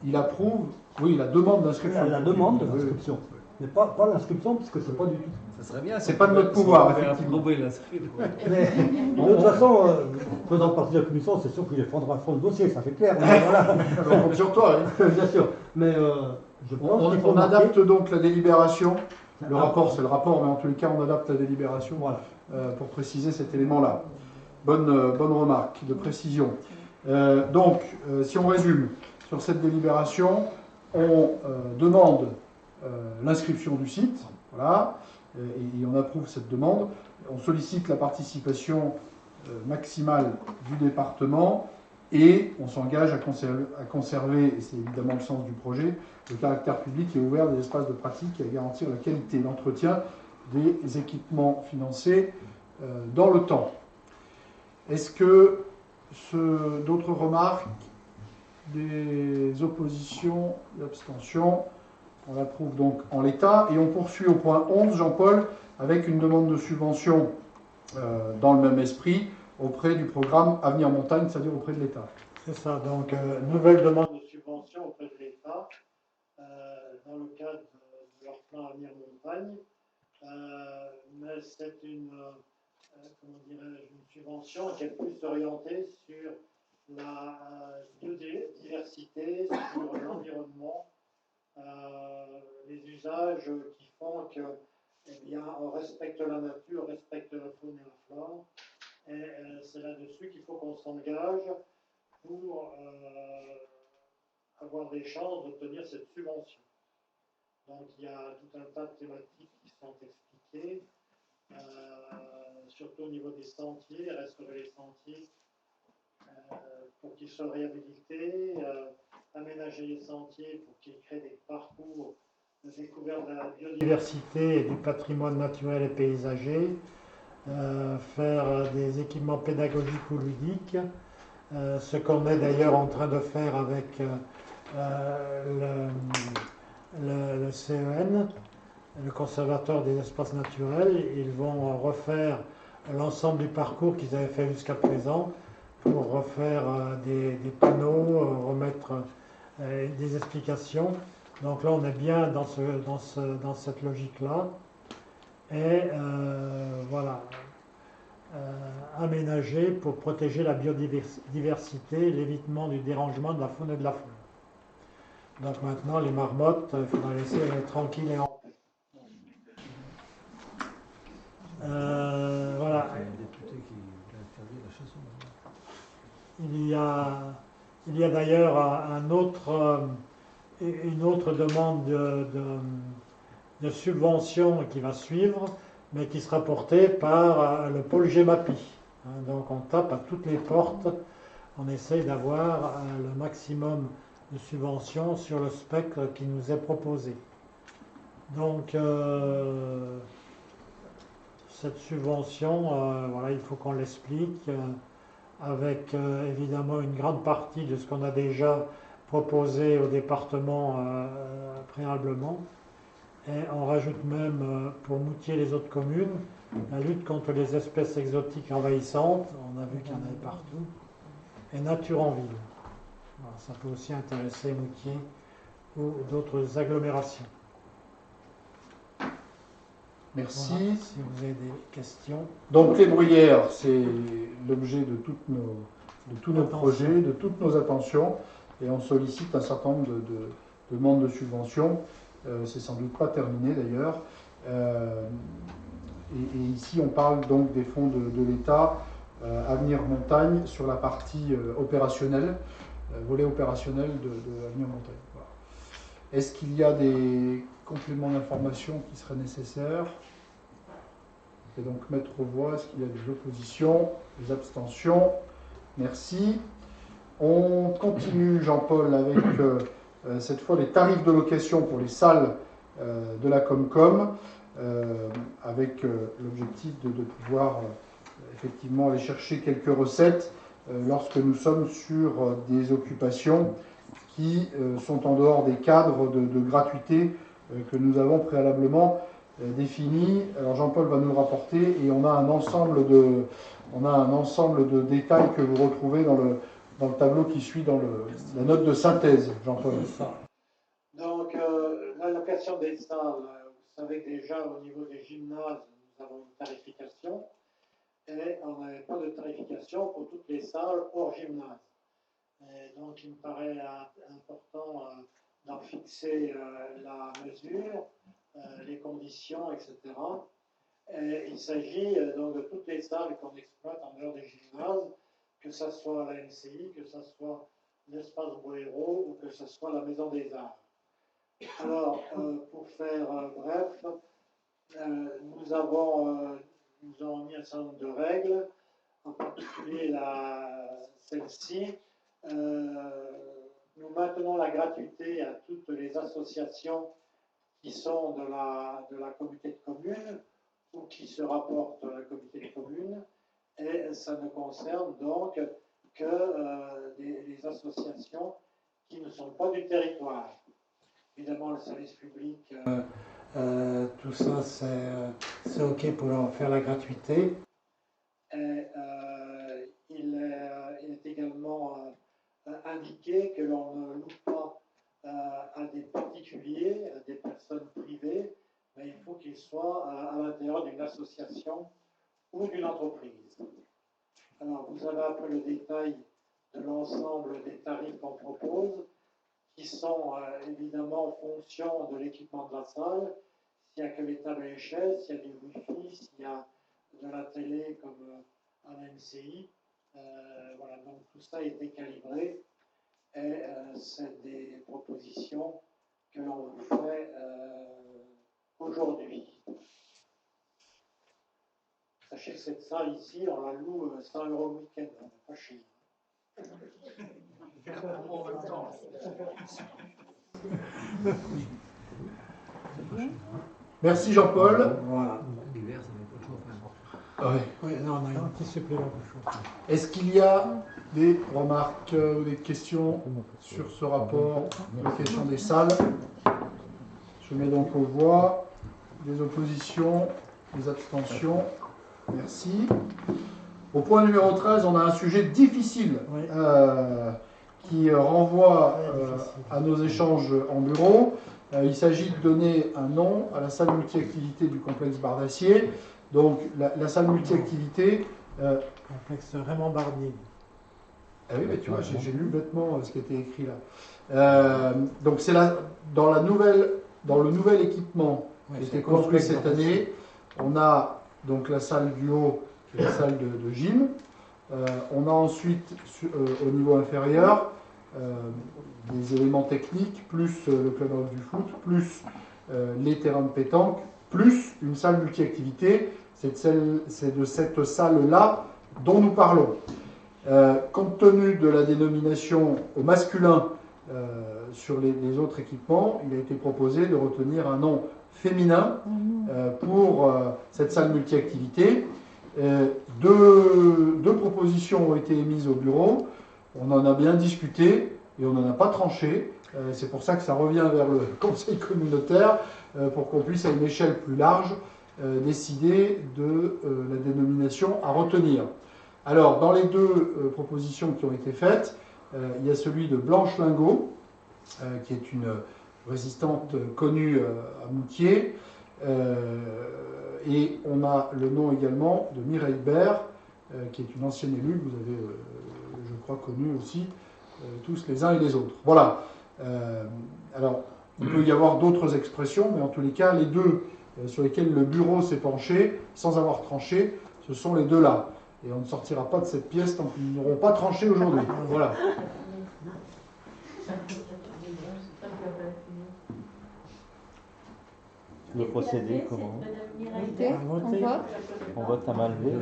il approuve, la demande d'inscription. La demande de l'inscription, mais pas l'inscription, puisque c'est pas du tout. Ça serait bien. C'est pas de notre pouvoir, effectivement. Mais de toute façon, faisant partie de la commission, c'est sûr qu'il défendra à fond le dossier, ça fait clair. Voilà. On compte sur toi, oui. Bien sûr. Mais je pense qu'il faut on adapte donc la délibération. Le rapport, c'est le rapport, mais en tous les cas, on adapte la délibération pour préciser cet élément-là. Bonne remarque de précision. Donc, si on résume, sur cette délibération, on demande l'inscription du site, voilà, et on approuve cette demande. On sollicite la participation maximale du département et on s'engage à conserver, et c'est évidemment le sens du projet, le caractère public et ouvert des espaces de pratique et à garantir la qualité et l'entretien des équipements financés dans le temps. Est-ce que d'autres remarques, des oppositions, des abstentions? On l'approuve donc en l'état et on poursuit au point 11, Jean-Paul, avec une demande de subvention dans le même esprit auprès du programme Avenir Montagne, c'est-à-dire auprès de l'État. C'est ça, donc nouvelle demande de subvention auprès de l'État dans le cadre de leur plan Avenir Montagne. Mais c'est une subvention qui est plus orientée sur la biodiversité, sur l'environnement, les usages qui font que, on respecte la nature, on respecte la faune et la flore. Et c'est là-dessus qu'il faut qu'on s'engage pour avoir des chances d'obtenir cette subvention. Donc il y a tout un tas de thématiques qui sont expliquées, surtout au niveau des sentiers, restaurer les sentiers pour qu'ils soient réhabilités, aménager les sentiers pour qu'ils créent des parcours de découverte de la biodiversité et du patrimoine naturel et paysager, faire des équipements pédagogiques ou ludiques, ce qu'on est d'ailleurs en train de faire avec le CEN, le Conservatoire des espaces naturels. Ils vont refaire l'ensemble du parcours qu'ils avaient fait jusqu'à présent pour refaire des panneaux, remettre des explications. Donc là, on est bien dans cette logique-là. Et voilà, aménager pour protéger la biodiversité, l'évitement du dérangement de la faune et de la flore. Donc maintenant, les marmottes, il faudra laisser tranquilles et en paix. Voilà. Il y a un député qui voulait interdire la chanson. Il y a d'ailleurs une autre demande de subvention qui va suivre, mais qui sera portée par le pôle GEMAPI. Donc on tape à toutes les portes, on essaye d'avoir le maximum de subventions sur le spectre qui nous est proposé. Donc cette subvention, voilà, il faut qu'on l'explique avec évidemment une grande partie de ce qu'on a déjà proposé au département préalablement. Et on rajoute même pour Moutier et les autres communes la lutte contre les espèces exotiques envahissantes, on a vu qu'il y en avait partout, et Nature en ville. Voilà, ça peut aussi intéresser Moutier ou d'autres agglomérations. Merci. Voilà, si vous avez des questions. Donc les bruyères, c'est l'objet de tous nos projets, de toutes nos attentions, et on sollicite un certain nombre de demandes de subventions. C'est sans doute pas terminé d'ailleurs. Et ici, on parle donc des fonds de l'État, Avenir Montagne, sur la partie opérationnelle, volet opérationnel de Avenir Montagne. Voilà. Est-ce qu'il y a des compléments d'information qui seraient nécessaires? Je vais donc mettre aux voix. Est-ce qu'il y a des oppositions, des abstentions? Merci. On continue, Jean-Paul, avec cette fois les tarifs de location pour les salles de la Comcom, avec l'objectif de pouvoir effectivement aller chercher quelques recettes lorsque nous sommes sur des occupations qui sont en dehors des cadres de gratuité que nous avons préalablement définis. Alors Jean-Paul va nous le rapporter et on a un ensemble de détails que vous retrouvez dans le tableau qui suit dans la note de synthèse, Jean-Paul. Donc, l'allocation des salles, vous savez que déjà au niveau des gymnases, nous avons une tarification et on n'avait pas de tarification pour toutes les salles hors gymnase. Et donc, il me paraît important d'en fixer la mesure, les conditions, etc. Et il s'agit donc de toutes les salles qu'on exploite en dehors des gymnases, que ce soit la MCI, que ce soit l'espace Bohéro ou que ce soit la Maison des Arts. Alors, pour faire bref, nous avons mis un certain nombre de règles, en particulier celle-ci. Nous maintenons la gratuité à toutes les associations qui sont de la communauté de communes ou qui se rapportent à la communauté de communes, et ça ne concerne donc que les associations qui ne sont pas du territoire. Évidemment, le service public. Tout ça, c'est OK pour faire la gratuité. Et, il est également indiqué que l'on ne loue pas à des particuliers, à des personnes privées, mais il faut qu'ils soient à l'intérieur d'une association ou d'une entreprise. Alors, vous avez un peu le détail de l'ensemble des tarifs qu'on propose, qui sont évidemment en fonction de l'équipement de la salle, s'il n'y a que les tables et les chaises, s'il y a du Wi-Fi, s'il y a de la télé comme à la MCI. Voilà, donc tout ça a été calibré et c'est des propositions que l'on vous fait aujourd'hui. Sachez que cette salle ici, on la loue 100 € le week-end, on n'est pas cher. Merci Jean-Paul. Voilà. L'hiver, ça va être chaud. Oui, non, on a un petit supplément de chaud. Est-ce qu'il y a des remarques ou des questions sur ce rapport de location des salles? Je mets donc aux voix. Des oppositions, des abstentions. Merci. Au point numéro 13, on a un sujet difficile qui renvoie à nos échanges en bureau. Il s'agit de donner un nom à la salle multi-activité du complexe Bardacier. Donc la salle multi-activité... complexe Raymond Barnier. Ah oui, mais tu vois, j'ai lu bêtement ce qui était écrit là. Donc c'est dans le nouvel équipement qui a été construit cette année. On a donc la salle du haut et la salle de gym. On a ensuite, au niveau inférieur, des éléments techniques, plus le clubhouse du foot, plus les terrains de pétanque, plus une salle multi-activité. C'est de cette salle-là dont nous parlons. Compte tenu de la dénomination au masculin sur les autres équipements, il a été proposé de retenir un nom féminin pour cette salle multi-activité. Deux propositions ont été émises au bureau. On en a bien discuté et on n'en a pas tranché. C'est pour ça que ça revient vers le conseil communautaire pour qu'on puisse à une échelle plus large décider de la dénomination à retenir. Alors, dans les deux propositions qui ont été faites, il y a celui de Blanche Lingot, qui est une résistante connue à Moutier, et on a le nom également de Mireille Bert, qui est une ancienne élue que vous avez, je crois, connue aussi, tous les uns et les autres. Voilà. Alors, il peut y avoir d'autres expressions, mais en tous les cas, les deux sur lesquels le bureau s'est penché, sans avoir tranché, ce sont les deux-là. Et on ne sortira pas de cette pièce tant qu'ils n'auront pas tranché aujourd'hui. Voilà. Le procédé, comment? On vote à main levée.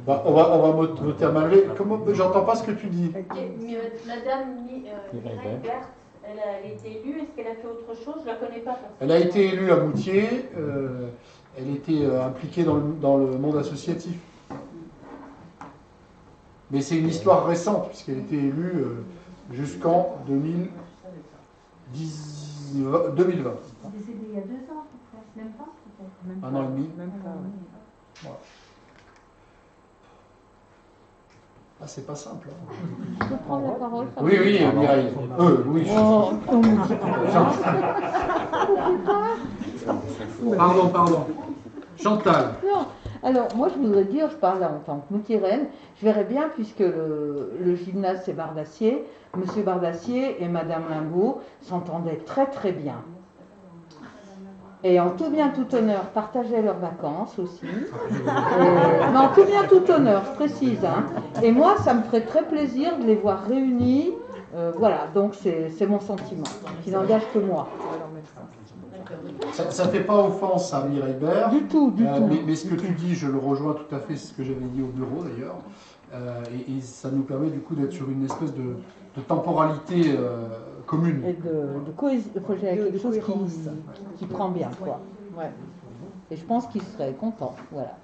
Bah, on va voter à main levée. Comment? J'entends pas ce que tu dis. Madame Mireille Berthe, elle a été élue. Est-ce qu'elle a fait autre chose? Je ne la connais pas. Elle a été élue à Moutier. Elle était impliquée dans le monde associatif. Mais c'est une histoire récente, puisqu'elle a été élue jusqu'en 2020. Décédée il y a 2 ans, même pas peut-être. Un an et demi. Même pas, ouais. Voilà. Ah, c'est pas simple. Hein. Je peux prendre la parole? Oui, oui, Mireille. Oui. Oh, on me dit pas. Pardon. Chantal. Non. Alors, moi, je voudrais dire, je parle en tant que moutieraine, je verrais bien, puisque le gymnase, c'est Bardassier, Monsieur Bardassier et Madame Lingot s'entendaient très très bien. Et en tout bien, tout honneur, partageaient leurs vacances aussi. Mais en tout bien, tout honneur, je précise. Hein. Et moi, ça me ferait très plaisir de les voir réunis. Voilà, donc c'est mon sentiment, qui n'engage que moi. Ça ne fait pas offense à Mireille Bert. Du tout. Mais ce que tu dis, je le rejoins tout à fait, c'est ce que j'avais dit au bureau d'ailleurs. Et ça nous permet du coup d'être sur une espèce de temporalité commune. Et de cohésion, quelque chose qui prend bien, quoi. Ouais. Et je pense qu'ils seraient contents, voilà.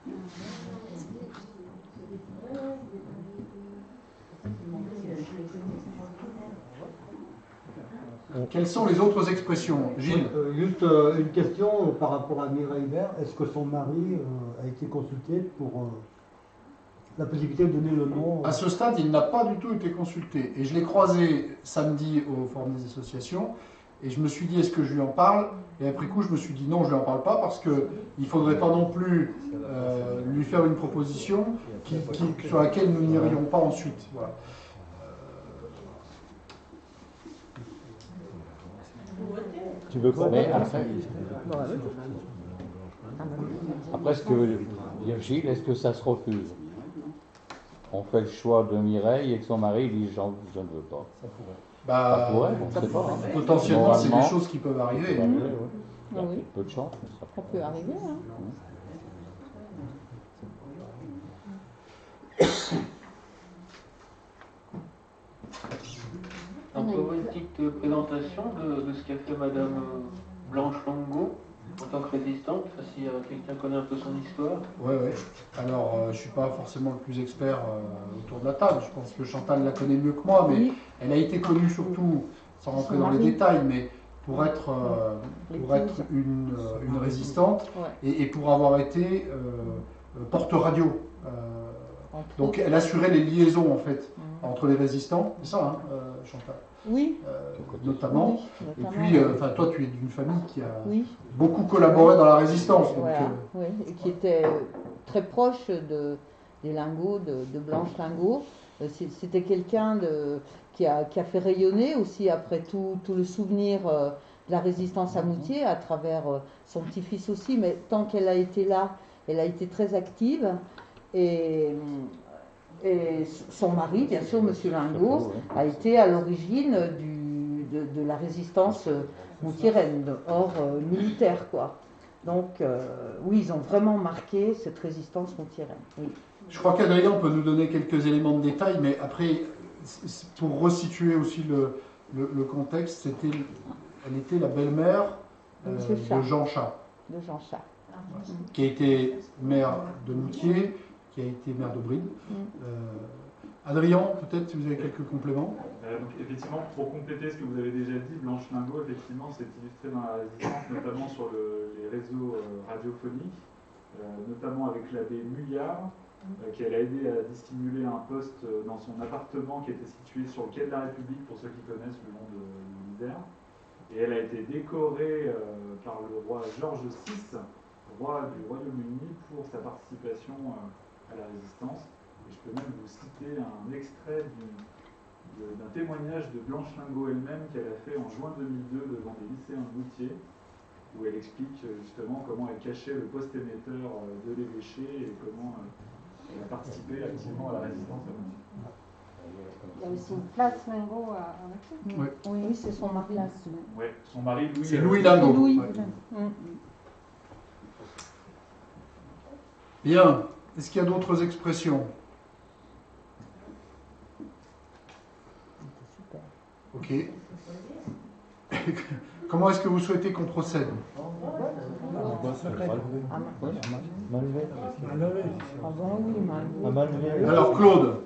Quelles sont les autres expressions, Gilles? Juste une question par rapport à Mireille Bert. Est-ce que son mari a été consulté pour la possibilité de donner le nom? À ce stade, il n'a pas du tout été consulté. Et je l'ai croisé samedi au Forum des associations. Et je me suis dit, est-ce que je lui en parle? Et après coup, je me suis dit, non, je ne lui en parle pas parce qu'il ne faudrait pas non plus lui faire une proposition sur laquelle nous n'irions pas ensuite. Voilà. Tu veux quoi? Mais après, ce que veut dire Gilles, est-ce que ça se refuse? On fait le choix de Mireille et que son mari dit je ne veux pas. Ça pourrait, on ne sait pas. Hein. Potentiellement, c'est des choses qui peuvent arriver. Il y a peu de chance. Ça peut arriver. Hein. On peut avoir une petite présentation de ce qu'a fait Madame Blanche Lingot en tant que résistante, si quelqu'un connaît un peu son histoire. Oui. Alors, je ne suis pas forcément le plus expert autour de la table. Je pense que Chantal la connaît mieux que moi, mais elle a été connue surtout, sans rentrer dans les détails, mais pour être une résistante et pour avoir été porte-radio. Donc, elle assurait les liaisons, en fait, entre les résistants. C'est ça, hein, Chantal? Oui. Notamment. Et puis, toi, tu es d'une famille qui a beaucoup collaboré dans la résistance. Donc, voilà. Oui, et qui était très proche des Lingots, de Blanche Lingot. C'était quelqu'un qui a fait rayonner aussi, après tout le souvenir de la résistance à Moutier, à travers son petit-fils aussi. Mais tant qu'elle a été là, Elle a été très active et son mari, bien sûr, M. Lingot, a été à l'origine de la résistance moutiraine, hors militaire, quoi. Donc, oui, ils ont vraiment marqué cette résistance moutiraine. Oui. Je crois qu'Adrien peut nous donner quelques éléments de détail, mais après, pour resituer aussi le contexte, elle était la belle-mère de Jean Chat. De Jean Chat. Qui a été maire de Moutier, qui a été maire de Brides. Adrien, peut-être si vous avez quelques compléments. Donc effectivement, pour compléter ce que vous avez déjà dit, Blanche Lingot, effectivement, s'est illustrée dans la résistance, notamment sur les réseaux radiophoniques, notamment avec l'abbé Mulliard, qui a aidé à dissimuler un poste dans son appartement qui était situé sur le quai de la République, pour ceux qui connaissent le long de l'Isère. Et elle a été décorée par le roi Georges VI, roi du Royaume-Uni, pour sa participation à la résistance. Et je peux même vous citer un extrait d'un témoignage de Blanche Lingot elle-même qu'elle a fait en juin 2002 devant des lycéens de Moutier, où elle explique justement comment elle cachait le poste émetteur de l'évêché et comment elle a participé activement à la résistance à Moutier. Il y a aussi une place Lingot à Moutier. Oui, c'est son mari. Oui, son mari Louis. C'est Louis Lingot. Louis. Ouais. Bien. Est-ce qu'il y a d'autres expressions? Ok. Comment est-ce que vous souhaitez qu'on procède? Alors Claude.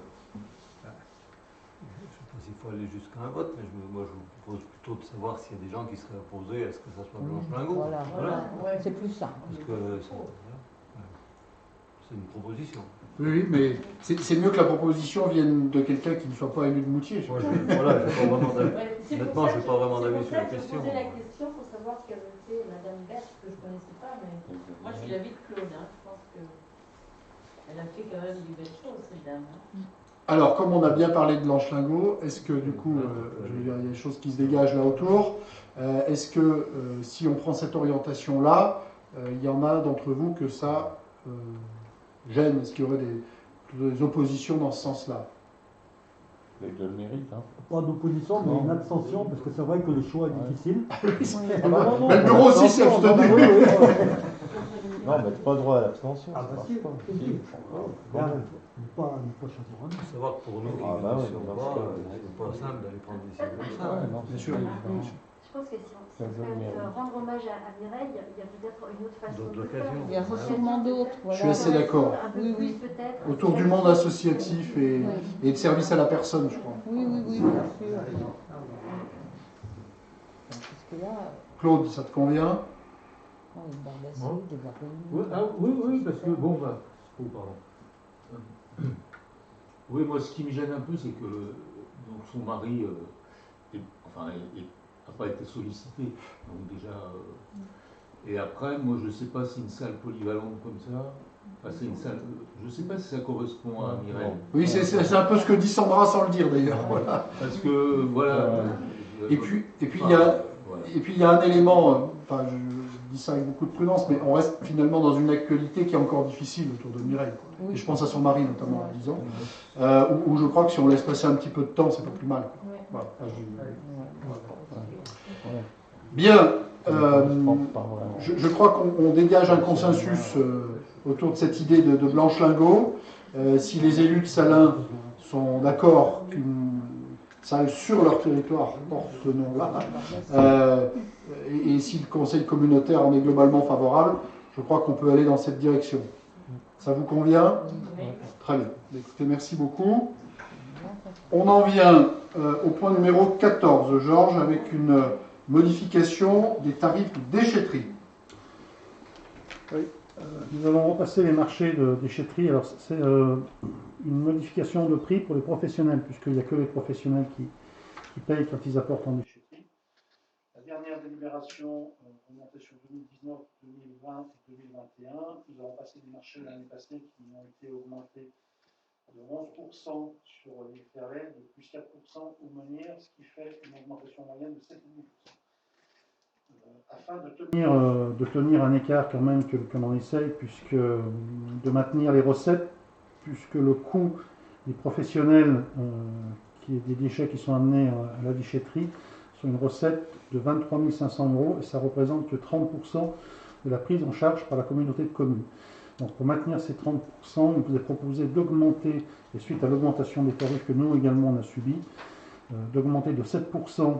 Je ne sais pas s'il faut aller jusqu'à un vote, mais moi je vous propose plutôt de savoir s'il y a des gens qui seraient opposés à ce que ça soit Blanche Lingot. Voilà. C'est plus ça. Parce que c'est une proposition. Oui, mais c'est mieux que la proposition vienne de quelqu'un qui ne soit pas élu de Moutier. Moi, voilà, je n'ai pas vraiment d'avis. Honnêtement, je n'ai pas vraiment d'avis sur la question. Je posais la question pour savoir ce qu'avait fait Madame Berthe, que je ne connaissais pas, mais moi je suis l'avis de Claude. Je pense qu'elle a fait quand même des belles choses, cette dame. Alors, comme on a bien parlé de Blanche Lingot, est-ce que du coup, je veux dire, il y a des choses qui se dégagent là autour. Est-ce que si on prend cette orientation-là, il y en a d'entre vous que ça gêne? Est-ce qu'il y aurait des oppositions dans ce sens-là? Les deux le méritent. Hein. Pas d'opposition, mais une abstention, parce que c'est vrai que le choix est difficile. Mais le bureau aussi s'est abstenu. Non, mais pas le droit à l'abstention. Ah bah si. Pas choisir un. Il faut savoir que pour nous, qui c'est pas simple d'aller prendre des décisions comme ça. Bien sûr. Je pense que si on souhaite rendre hommage à Mireille, il y a peut-être une autre façon de le faire. Il y a sûrement d'autres. Je suis assez d'accord. Oui. Autour du monde associatif et de service à la personne, je crois. Oui, bien sûr. Claude, ça te convient? Oui, parce que bon, oui, moi, ce qui me gêne un peu, c'est que donc, son mari n'a pas été sollicité. Donc déjà, et après, moi, je ne sais pas si une salle polyvalente comme ça, c'est une salle, je ne sais pas si ça correspond à Mireille. Oui, c'est un peu ce que dit Sandra sans le dire d'ailleurs. Voilà. Parce que voilà. Et puis il y a un élément. Enfin, je dis ça avec beaucoup de prudence, mais on reste finalement dans une actualité qui est encore difficile autour de Mireille. Oui. Et je pense à son mari notamment en disant, où je crois que si on laisse passer un petit peu de temps, c'est pas plus mal. Voilà. Bien. Je crois qu'on dégage un consensus autour de cette idée de Blanche Lingot. Si les élus de Salins sont d'accord qu'une salle sur leur territoire porte ce nom-là, et si le conseil communautaire en est globalement favorable, je crois qu'on peut aller dans cette direction. Ça vous convient? Très bien. Écoutez, merci beaucoup. On en vient au point numéro 14, Georges, avec une modification des tarifs de déchetterie. Oui, nous allons repasser les marchés de déchetterie. Alors, c'est une modification de prix pour les professionnels, puisqu'il n'y a que les professionnels qui payent quand ils apportent en déchetterie. La dernière délibération, on montait sur 2019, 2020 et 2021. Nous avons passé des marchés l'année passée qui ont été augmentés de 11% sur les ferrets, de plus 4% au menhir, ce qui fait une augmentation moyenne de 7,5%. afin de De tenir un écart quand même que l'on essaye, puisque de maintenir les recettes, puisque le coût des professionnels qui est des déchets qui sont amenés à la déchetterie sont une recette de 23 500 € et ça représente que 30% de la prise en charge par la communauté de communes. Donc pour maintenir ces 30%, on vous a proposé d'augmenter, et suite à l'augmentation des tarifs que nous également on a subi, d'augmenter de 7%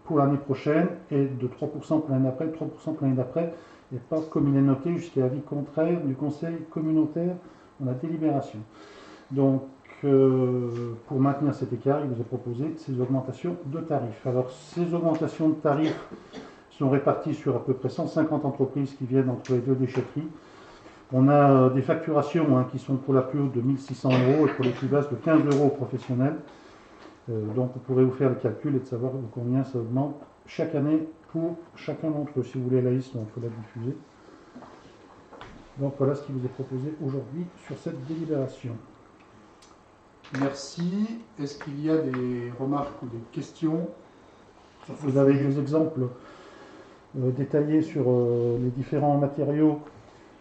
pour l'année prochaine et de 3% pour l'année d'après, 3% pour l'année d'après, et pas comme il est noté jusqu'à l'avis contraire du conseil communautaire dans la délibération. Donc pour maintenir cet écart, il vous est proposé ces augmentations de tarifs. Alors ces augmentations de tarifs sont réparties sur à peu près 150 entreprises qui viennent entre les deux déchetteries. On a des facturations qui sont pour la plus haute de 1 600 € et pour les plus basses de 15 € aux professionnels. Donc vous pourrez vous faire le calcul et de savoir combien ça augmente chaque année pour chacun d'entre eux. Si vous voulez la liste, il faut la diffuser. Donc voilà ce qui vous est proposé aujourd'hui sur cette délibération. Merci. Est-ce qu'il y a des remarques ou des questions? Vous avez des exemples détaillés sur les différents matériaux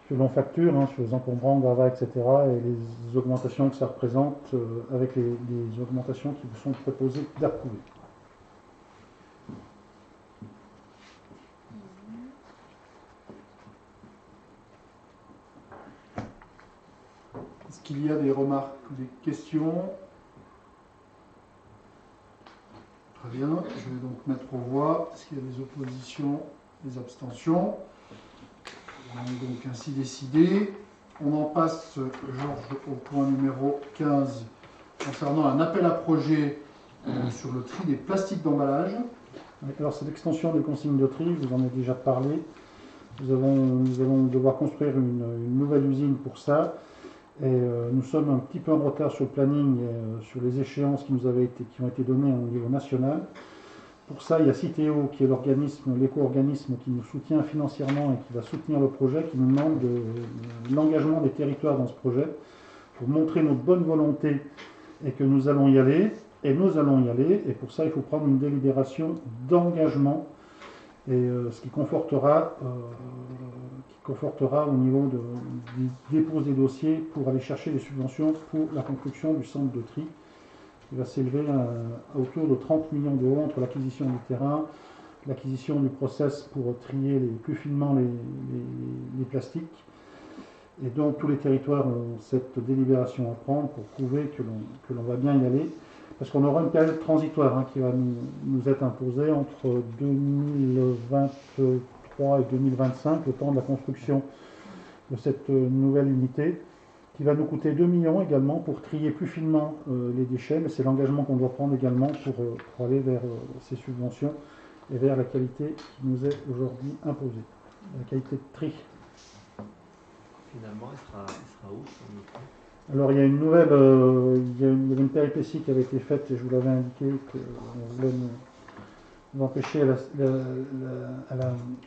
que l'on facture, sur les encombrants, gravats, etc. et les augmentations que ça représente avec les augmentations qui vous sont proposées d'approuver. Est-ce qu'il y a des remarques ou des questions? Très bien, je vais donc mettre aux voix. Est-ce qu'il y a des oppositions, des abstentions? On est donc ainsi décidé. On en passe, Georges, au point numéro 15, concernant un appel à projet sur le tri des plastiques d'emballage. Alors c'est l'extension des consignes de tri, je vous en ai déjà parlé. Nous allons devoir construire une nouvelle usine pour ça. Et nous sommes un petit peu en retard sur le planning, sur les échéances qui ont été données au niveau national. Pour ça, il y a Citeo, qui est l'éco-organisme qui nous soutient financièrement et qui va soutenir le projet, qui nous demande l'engagement des territoires dans ce projet pour montrer notre bonne volonté et que nous allons y aller. Et nous allons y aller. Et pour ça, il faut prendre une délibération d'engagement. Et ce qui confortera au niveau du dépôt des dossiers pour aller chercher les subventions pour la construction du centre de tri. Il va s'élever à autour de 30 millions € entre l'acquisition du terrain, l'acquisition du process pour trier plus finement les plastiques. Et donc tous les territoires ont cette délibération à prendre pour prouver que l'on va bien y aller. Parce qu'on aura une période transitoire qui va nous être imposée entre 2023 et 2025, le temps de la construction de cette nouvelle unité, qui va nous coûter 2 millions également pour trier plus finement les déchets, mais c'est l'engagement qu'on doit prendre également pour aller vers ces subventions et vers la qualité qui nous est aujourd'hui imposée, la qualité de tri. Finalement, il sera où son... Alors il y a une nouvelle, il y avait une péripétie qui avait été faite, et je vous l'avais indiqué, qu'on voulait nous empêcher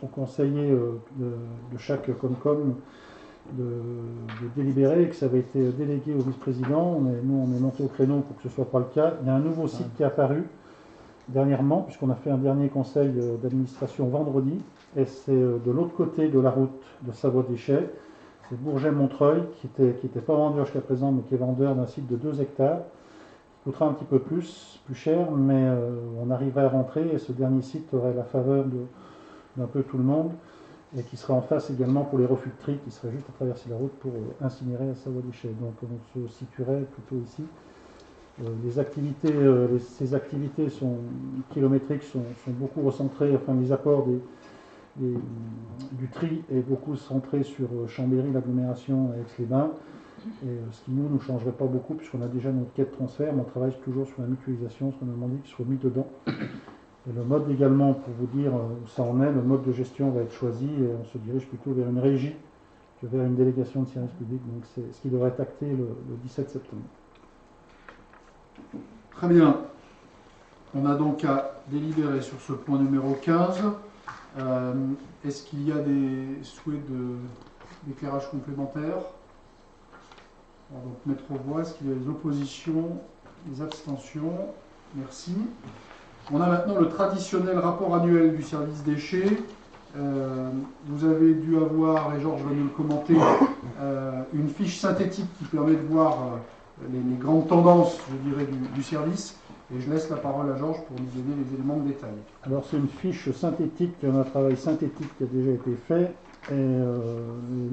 au conseiller de chaque Comcom de délibérer, et que ça avait été délégué au vice-président. Nous, on est monté au créneau pour que ce ne soit pas le cas. Il y a un nouveau site qui est apparu dernièrement, puisqu'on a fait un dernier conseil d'administration vendredi, et c'est de l'autre côté de la route de Savoie-Déchets. C'est Bourget-Montreuil, qui était pas vendeur jusqu'à présent, mais qui est vendeur d'un site de 2 hectares, qui coûtera un petit peu plus cher, mais on arriverait à rentrer, et ce dernier site aurait la faveur d'un peu tout le monde, et qui serait en face également pour les refus de tri, qui seraient juste à traverser la route pour incinérer à Savoie-Déchets. Donc on se situerait plutôt ici. Ces activités kilométriques sont beaucoup recentrées, enfin les apports du tri est beaucoup centré sur Chambéry, l'agglomération et Aix-les-Bains, ce qui nous changerait pas beaucoup puisqu'on a déjà notre quai de transfert, mais on travaille toujours sur la mutualisation, ce qu'on a demandé qu'il soit mis dedans. Et le mode également, pour vous dire où ça en est, le mode de gestion va être choisi et on se dirige plutôt vers une régie que vers une délégation de service public, donc c'est ce qui devrait être acté le 17 septembre. Très bien. On a donc à délibérer sur ce point numéro 15. Est-ce qu'il y a des souhaits d'éclairage complémentaire? On va donc mettre aux voix. Est-ce qu'il y a des oppositions, des abstentions? Merci. On a maintenant le traditionnel rapport annuel du service déchets. Vous avez dû avoir, et Georges va nous le commenter, une fiche synthétique qui permet de voir les grandes tendances, je dirais, du service. Et je laisse la parole à Georges pour nous donner les éléments de détail. Alors c'est une fiche synthétique, un travail synthétique qui a déjà été fait. Et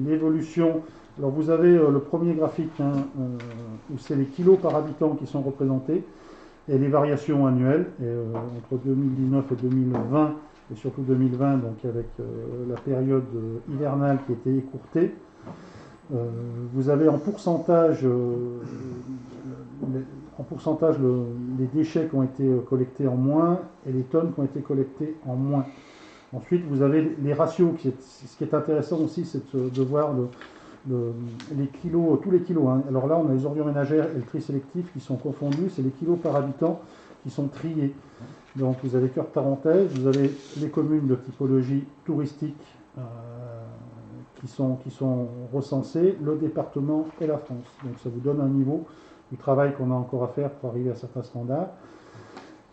l'évolution, alors vous avez le premier graphique où c'est les kilos par habitant qui sont représentés et les variations annuelles. Et, entre 2019 et 2020, et surtout 2020, donc avec la période hivernale qui était écourtée, vous avez en pourcentage, les déchets qui ont été collectés en moins et les tonnes qui ont été collectées en moins. Ensuite, vous avez les ratios. Ce qui est intéressant aussi, c'est de voir les kilos, tous les kilos. Hein. Alors là, on a les ordures ménagères et le tri sélectif qui sont confondus. C'est les kilos par habitant qui sont triés. Donc vous avez cœur de parenthèse, vous avez les communes de typologie touristique qui sont recensées, le département et la France. Donc ça vous donne un niveau du travail qu'on a encore à faire pour arriver à certains standards.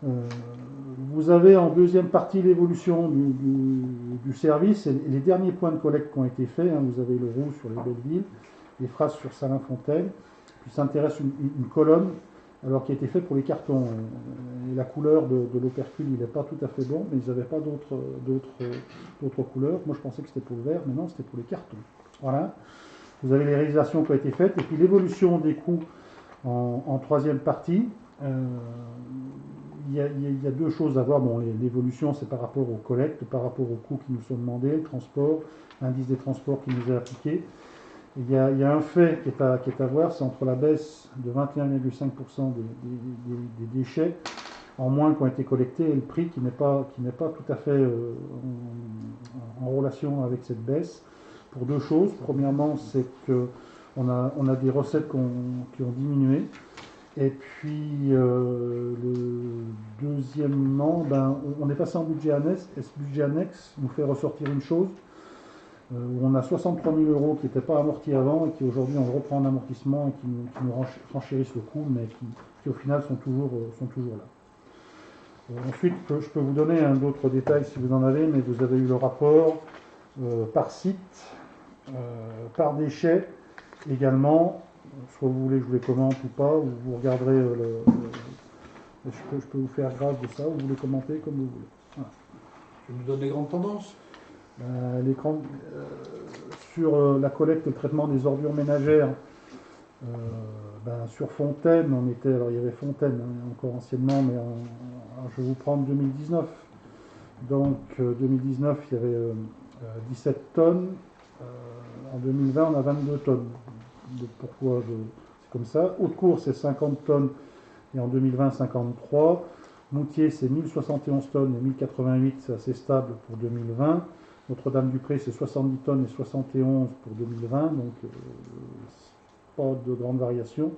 Vous avez en deuxième partie l'évolution du service et les derniers points de collecte qui ont été faits. Hein. Vous avez le rouge sur les belles villes, les phrases sur Salins-Fontaine, puis s'intéresse une colonne alors qui a été faite pour les cartons. Et la couleur de l'opercule, il n'est pas tout à fait bon, mais ils n'avaient pas d'autres couleurs. Moi je pensais que c'était pour le vert, mais non, c'était pour les cartons. Voilà. Vous avez les réalisations qui ont été faites, et puis l'évolution des coûts en troisième partie. Il y a deux choses à voir. Bon, l'évolution, c'est par rapport aux collectes, par rapport aux coûts qui nous sont demandés, le transport, l'indice des transports qui nous est appliqué. Il y a un fait qui est à voir, c'est entre la baisse de 21,5% des déchets en moins qui ont été collectés et le prix qui n'est pas tout à fait en relation avec cette baisse, pour deux choses. Premièrement, c'est qu'on a des recettes qui ont diminué. Et puis, deuxièmement, on est passé en budget annexe, et ce budget annexe nous fait ressortir une chose, où on a 63 000 € qui n'étaient pas amortis avant, et qui aujourd'hui on reprend en amortissement, et qui nous renchérissent le coût, mais qui au final sont toujours là. Ensuite, je peux vous donner d'autres détails si vous en avez, mais vous avez eu le rapport par site, par déchet également. Soit vous voulez que je les commente ou pas, ou vous regarderez je peux vous faire grâce de ça, ou vous les commentez comme vous voulez. Voilà. Je vous donne les grandes tendances. Sur la collecte et le traitement des ordures ménagères, sur Fontaine, alors il y avait Fontaine encore anciennement, mais je vais vous prendre 2019. Donc 2019, il y avait 17 tonnes. En 2020, on a 22 tonnes. Pourquoi c'est comme ça. Haute-Cour, c'est 50 tonnes et en 2020, 53. Moutier, c'est 1071 tonnes et 1088, c'est assez stable pour 2020. Notre-Dame-du-Pré, c'est 70 tonnes et 71 pour 2020, donc pas de grande variation.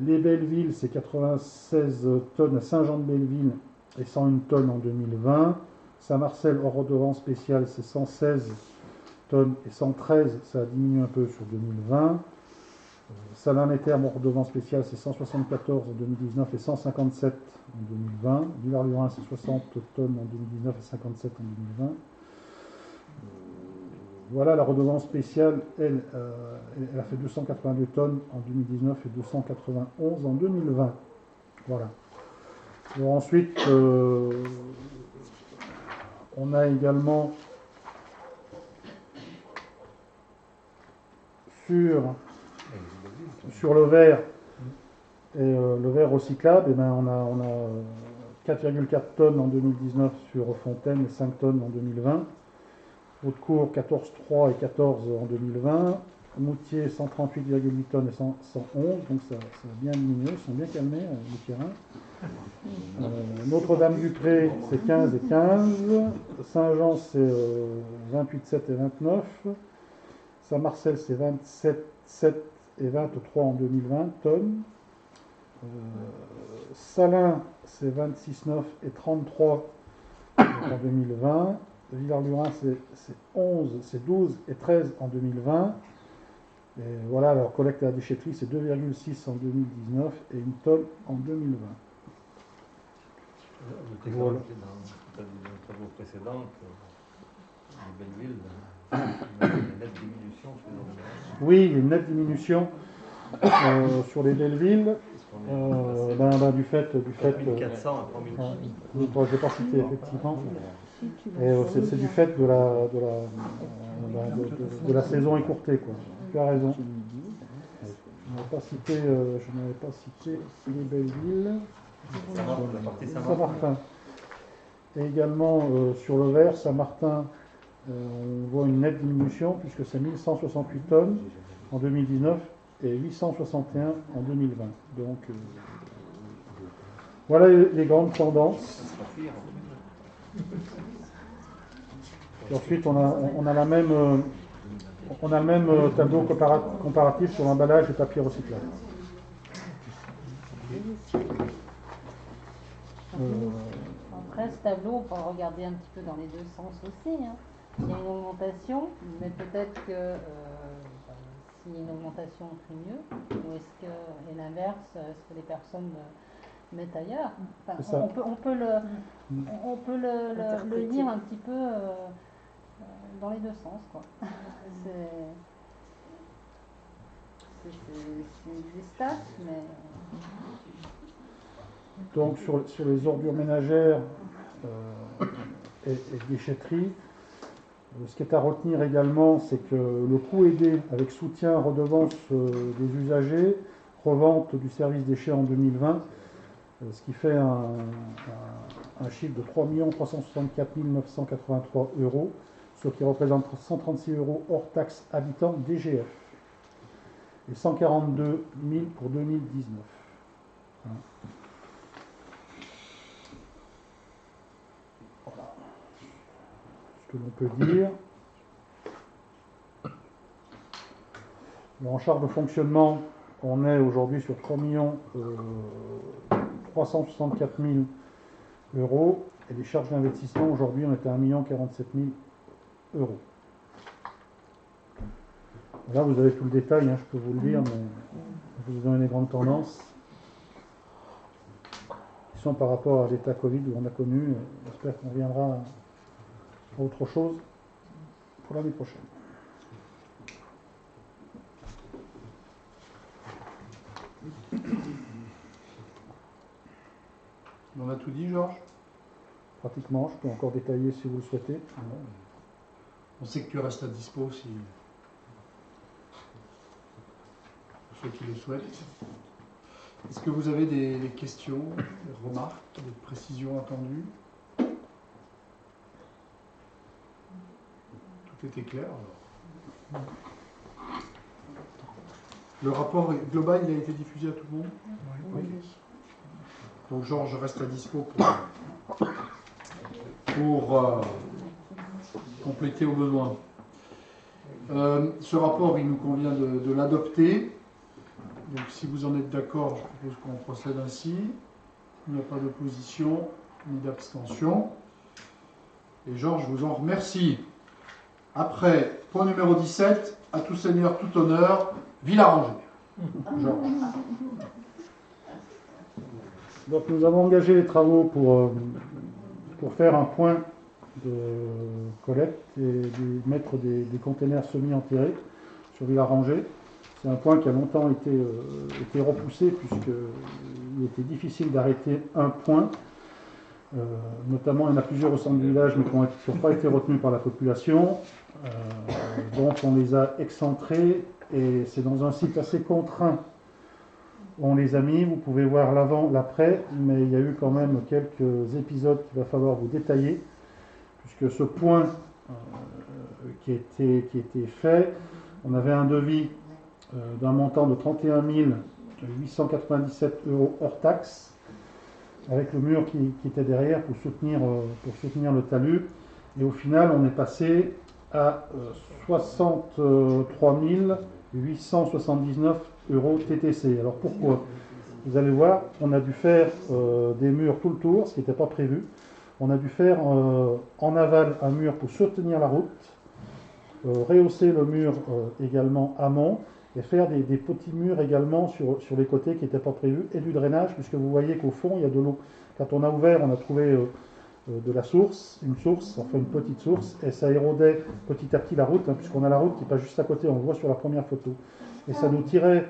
Les Bellevilles, c'est 96 tonnes à Saint-Jean-de-Belleville et 101 tonnes en 2020. Saint-Marcel, hors redevance spéciale, c'est 116 tonnes et 113, ça a diminué un peu sur 2020. Salins-les-Thermes, hors redevance spéciale, c'est 174 en 2019 et 157 en 2020. Villars-Lurins, c'est 60 tonnes en 2019 et 57 en 2020. Voilà, la redevance spéciale, elle a fait 282 tonnes en 2019 et 291 en 2020. Voilà. Alors ensuite, on a également sur le verre et le verre recyclable, on a 4,4 tonnes en 2019 sur Fontaine et 5 tonnes en 2020. Haute-Cour, 14,3 et 14 en 2020. Moutier, 138,8 tonnes et 111, donc ça a bien diminué, ils sont bien calmés, les terrains. Notre-Dame-du-Pré, c'est 15 et 15. Saint-Jean, c'est 28,7 et 29. Saint-Marcel, c'est 27,7 et 23 en 2020 tonnes. Salins, c'est 26,9 et 33 en 2020. Villars-Lurins, c'est 12 et 13 en 2020. Et voilà, leur collecte à la déchetterie, c'est 2,6 en 2019 et 1 tonne en 2020. Le Voilà. dans les travaux précédents, les Belleville, il y a une nette diminution sur les ordonnances. Oui, il y a une nette diminution sur les Belleville. Du fait 400 à 3000. Je n'ai pas cité effectivement. Et c'est du fait de la saison écourtée, quoi. Tu as raison. Je n'avais pas cité les Belleville. La partie Saint-Martin. Et également sur le vert, Saint-Martin, on voit une nette diminution puisque c'est 1168 tonnes en 2019 et 861 en 2020. Donc voilà les grandes tendances. Et ensuite, on a le même tableau comparatif sur l'emballage et papier recyclable. Après, ce tableau, on peut le regarder un petit peu dans les deux sens aussi. Hein. Il y a une augmentation, mais peut-être que s'il y a une augmentation, on prie mieux. Ou est-ce que, et l'inverse, est-ce que les personnes mettent ailleurs? Enfin, on peut le lire un petit peu dans les deux sens, quoi. C'est des stats, mais... Donc sur les ordures ménagères et déchetteries, ce qui est à retenir également, c'est que le coût aidé avec soutien, redevance des usagers, revente du service déchets en 2020, ce qui fait un chiffre de 3 364 983 €, ce qui représente 136 € hors taxe habitants DGF et 142 000 pour 2019. Voilà ce que l'on peut dire. En charge de fonctionnement, on est aujourd'hui sur 3 364 000 € et les charges d'investissement, aujourd'hui, on est à 1 047 000 €. Là, vous avez tout le détail, hein, je peux vous le dire, mais je vais vous donner les grandes tendances qui sont par rapport à l'état Covid où on a connu. J'espère qu'on reviendra à autre chose pour l'année prochaine. On a tout dit, Georges? Pratiquement, je peux encore détailler si vous le souhaitez. On sait que tu restes à dispo si pour ceux qui le souhaitent. Est-ce que vous avez des questions, des remarques, des précisions attendues? Tout était clair alors. Le rapport global, il a été diffusé à tout le monde? Oui. Donc Georges reste à dispo pour compléter au besoin. Ce rapport, il nous convient de l'adopter. Donc si vous en êtes d'accord, je propose qu'on procède ainsi. Il n'y a pas d'opposition ni d'abstention. Et Georges, je vous en remercie. Après, point numéro 17, à tout seigneur, tout honneur, Villarangé. Georges. Donc nous avons engagé les travaux pour faire un point de collecte et de mettre des containers semi-enterrés sur Villarangé. C'est un point qui a longtemps été repoussé puisqu'il était difficile d'arrêter un point. Notamment, il y en a plusieurs au centre du village mais qui n'ont pas été retenus par la population. Donc on les a excentrés et c'est dans un site assez contraint. On les a mis, vous pouvez voir l'avant, l'après, mais il y a eu quand même quelques épisodes qu'il va falloir vous détailler, puisque ce point qui était fait, on avait un devis d'un montant de 31 897 € hors taxe, avec le mur qui était derrière pour soutenir le talus, et au final on est passé à 63 879 € TTC. Alors pourquoi? Vous allez voir, on a dû faire des murs tout le tour, ce qui n'était pas prévu. On a dû faire en aval un mur pour soutenir la route, rehausser le mur également amont, et faire des petits murs également sur les côtés qui n'étaient pas prévus, et du drainage, puisque vous voyez qu'au fond, il y a de l'eau. Quand on a ouvert, on a trouvé de la source, une petite source, et ça érodait petit à petit la route, puisqu'on a la route qui passe juste à côté, on le voit sur la première photo. Et ça nous tirait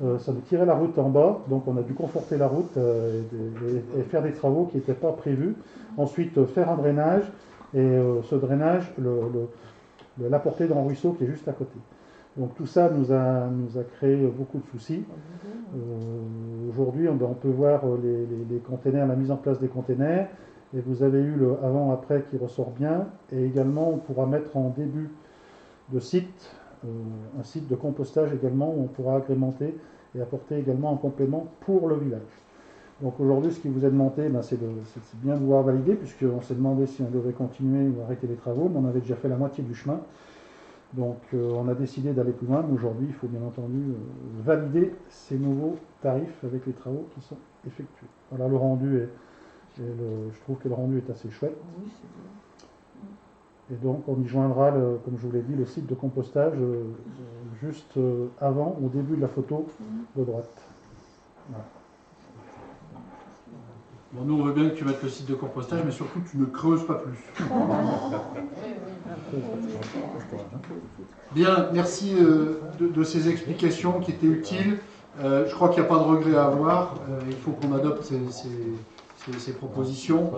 la route en bas, donc on a dû conforter la route et faire des travaux qui n'étaient pas prévus. Ensuite, faire un drainage, et ce drainage, l'apporter dans le ruisseau qui est juste à côté. Donc tout ça nous a créé beaucoup de soucis. Aujourd'hui, on peut voir les containers, la mise en place des containers, et vous avez eu le avant-après qui ressort bien, et également on pourra mettre en début de site, un site de compostage également, où on pourra agrémenter et apporter également un complément pour le village. Donc aujourd'hui, ce qui vous est demandé, c'est bien de pouvoir valider, puisqu'on s'est demandé si on devait continuer ou arrêter les travaux, mais on avait déjà fait la moitié du chemin. Donc on a décidé d'aller plus loin, mais aujourd'hui il faut bien entendu valider ces nouveaux tarifs avec les travaux qui sont effectués. Voilà, le rendu je trouve que le rendu est assez chouette. Et donc on y joindra, comme je vous l'ai dit, le site de compostage juste avant, au début de la photo de droite. Voilà. Bon, nous on veut bien que tu mettes le site de compostage, mais surtout tu ne creuses pas plus. Bien, merci de ces explications qui étaient utiles. Je crois qu'il n'y a pas de regret à avoir. Il faut qu'on adopte ces propositions.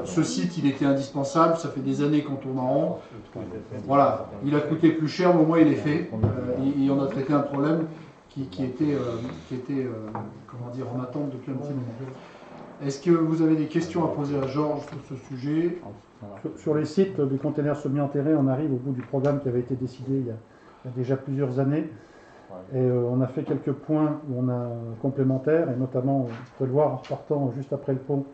Ce site, il était indispensable. Ça fait des années qu'on tourne en rond. Voilà, il a coûté plus cher, mais au moins il est fait. Et on a traité un problème qui était comment dire, en attente depuis un petit moment. Est-ce que vous avez des questions à poser à Georges sur ce sujet? Sur les sites des containers semi-enterrés, on arrive au bout du programme qui avait été décidé il y a déjà plusieurs années. Et on a fait quelques points où on a complémentaires, et notamment, vous pouvez le voir en repartant juste après le pont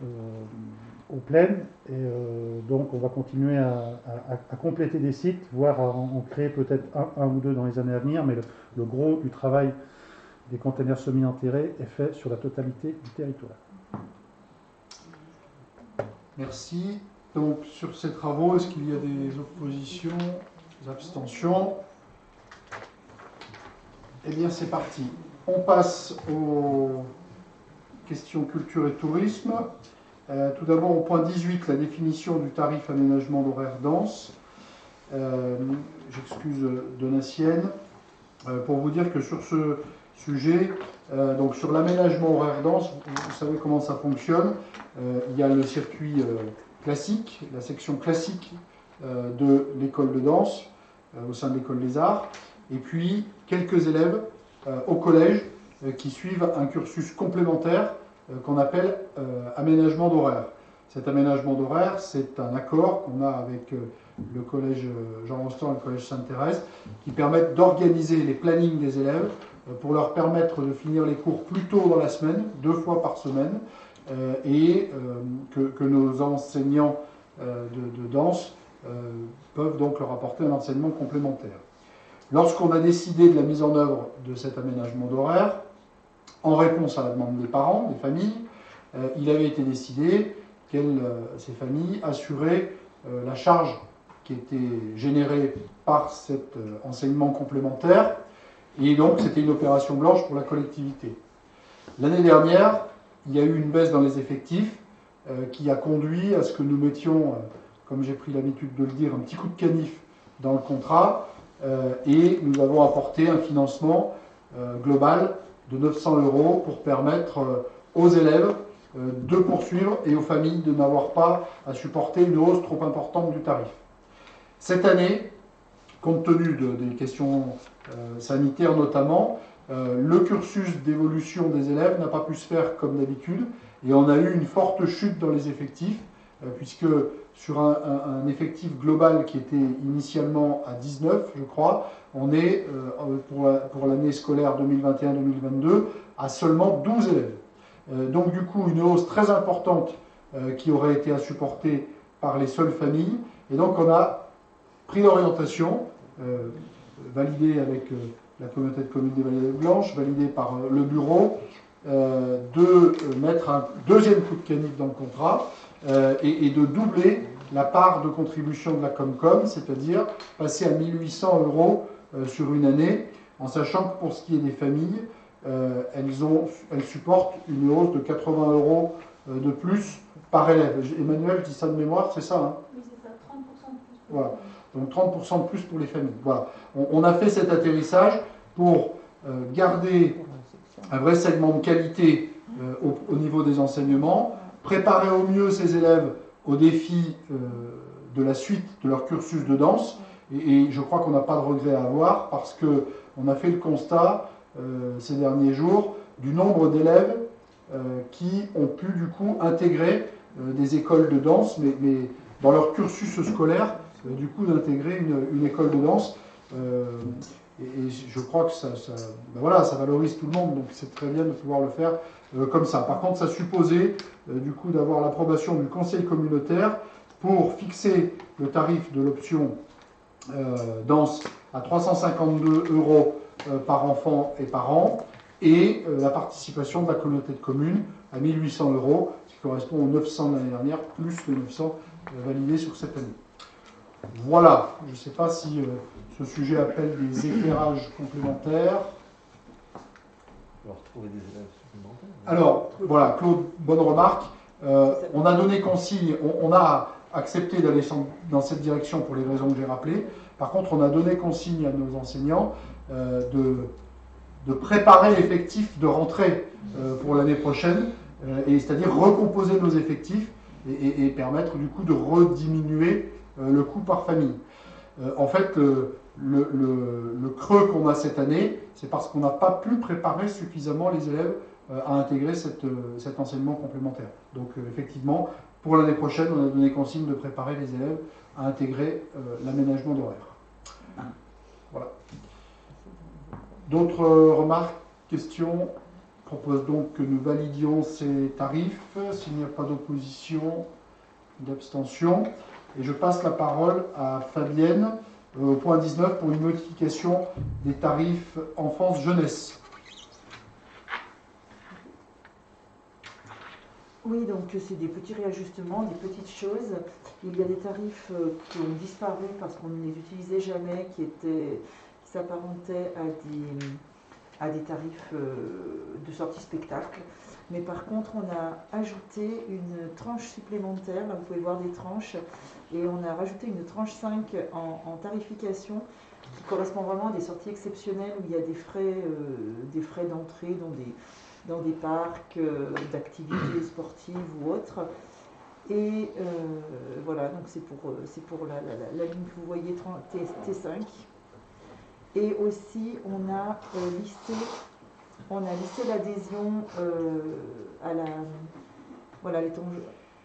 aux plaines. Et donc on va continuer à compléter des sites, voire à en créer peut-être un ou deux dans les années à venir, mais le gros du travail des containers semi-enterrés est fait sur la totalité du territoire. Merci. Donc sur ces travaux, est-ce qu'il y a des oppositions, des abstentions? Eh bien c'est parti. On passe aux questions culture et tourisme. Tout d'abord au point 18, la définition du tarif aménagement d'horaire dense. J'excuse Donatienne. Pour vous dire que sur ce sujet, donc sur l'aménagement horaire dense, vous savez comment ça fonctionne. Il y a le circuit classique, la section classique de l'école de danse au sein de l'école des arts, et puis quelques élèves au collège qui suivent un cursus complémentaire qu'on appelle aménagement d'horaire. Cet aménagement d'horaire, c'est un accord qu'on a avec le collège Jean Rostand et le collège Sainte-Thérèse qui permettent d'organiser les plannings des élèves pour leur permettre de finir les cours plus tôt dans la semaine, 2 fois par semaine, et que nos enseignants de danse peuvent donc leur apporter un enseignement complémentaire. Lorsqu'on a décidé de la mise en œuvre de cet aménagement d'horaire, en réponse à la demande des parents, des familles, il avait été décidé que ces familles assuraient la charge qui était générée par cet enseignement complémentaire, et donc c'était une opération blanche pour la collectivité. L'année dernière, il y a eu une baisse dans les effectifs qui a conduit à ce que nous mettions, comme j'ai pris l'habitude de le dire, un petit coup de canif dans le contrat, et nous avons apporté un financement global de 900 € pour permettre aux élèves de poursuivre et aux familles de n'avoir pas à supporter une hausse trop importante du tarif. Cette année, compte tenu des questions sanitaires notamment, le cursus d'évolution des élèves n'a pas pu se faire comme d'habitude, et on a eu une forte chute dans les effectifs, puisque sur un effectif global qui était initialement à 19, je crois, on est, pour l'année scolaire 2021-2022, à seulement 12 élèves. Donc du coup, une hausse très importante qui aurait été à supporter par les seules familles. Et donc on a pris l'orientation, validée avec la communauté de communes des Vallées Blanches, validée par le bureau, de mettre un deuxième coup de canif dans le contrat et de doubler la part de contribution de la Comcom, c'est-à-dire passer à 1 800 € sur une année, en sachant que pour ce qui est des familles, elles supportent une hausse de 80 € de plus par élève. Emmanuel, je dis ça de mémoire, c'est ça, hein? Oui, c'est ça, 30% de plus. Voilà. Donc 30% de plus pour les familles. Voilà. On a fait cet atterrissage pour garder un vrai segment de qualité au niveau des enseignements, préparer au mieux ces élèves aux défis de la suite de leur cursus de danse. Et je crois qu'on n'a pas de regret à avoir parce qu'on a fait le constat ces derniers jours du nombre d'élèves qui ont pu du coup intégrer des écoles de danse, mais dans leur cursus scolaire, du coup d'intégrer une école de danse. Et je crois que ben voilà, ça valorise tout le monde, donc c'est très bien de pouvoir le faire comme ça. Par contre, ça supposait du coup d'avoir l'approbation du conseil communautaire pour fixer le tarif de l'option danse à 352 € par enfant et par an, et la participation de la communauté de communes à 1 800 €, ce qui correspond aux 900 de l'année dernière, plus les 900 validés sur cette année. Voilà, je ne sais pas si ce sujet appelle des éclairages complémentaires. On va retrouver des élèves supplémentaires. Alors, voilà, Claude, bonne remarque. On a donné consigne, on a accepté d'aller dans cette direction pour les raisons que j'ai rappelées. Par contre, on a donné consigne à nos enseignants de préparer l'effectif de rentrée pour l'année prochaine, et c'est-à-dire recomposer nos effectifs et permettre du coup de rediminuer le coût par famille. En fait, le creux qu'on a cette année, c'est parce qu'on n'a pas pu préparer suffisamment les élèves à intégrer cet enseignement complémentaire. Donc effectivement, pour l'année prochaine, on a donné consigne de préparer les élèves à intégrer l'aménagement d'horaire. Voilà. D'autres remarques, questions? Je propose donc que nous validions ces tarifs, s'il n'y a pas d'opposition, d'abstention. Et je passe la parole à Fabienne, au point 19, pour une modification des tarifs enfance-jeunesse. Oui, donc c'est des petits réajustements, des petites choses. Il y a des tarifs qui ont disparu parce qu'on ne les utilisait jamais, qui s'apparentaient à des tarifs de sortie spectacle. Mais par contre, on a ajouté une tranche supplémentaire. Là, vous pouvez voir des tranches. Et on a rajouté une tranche 5 en tarification qui correspond vraiment à des sorties exceptionnelles où il y a des frais d'entrée dans des parcs, d'activités sportives ou autres. Et voilà, donc c'est pour la ligne que vous voyez T5. Et aussi, on a listé l'adhésion à la... Voilà,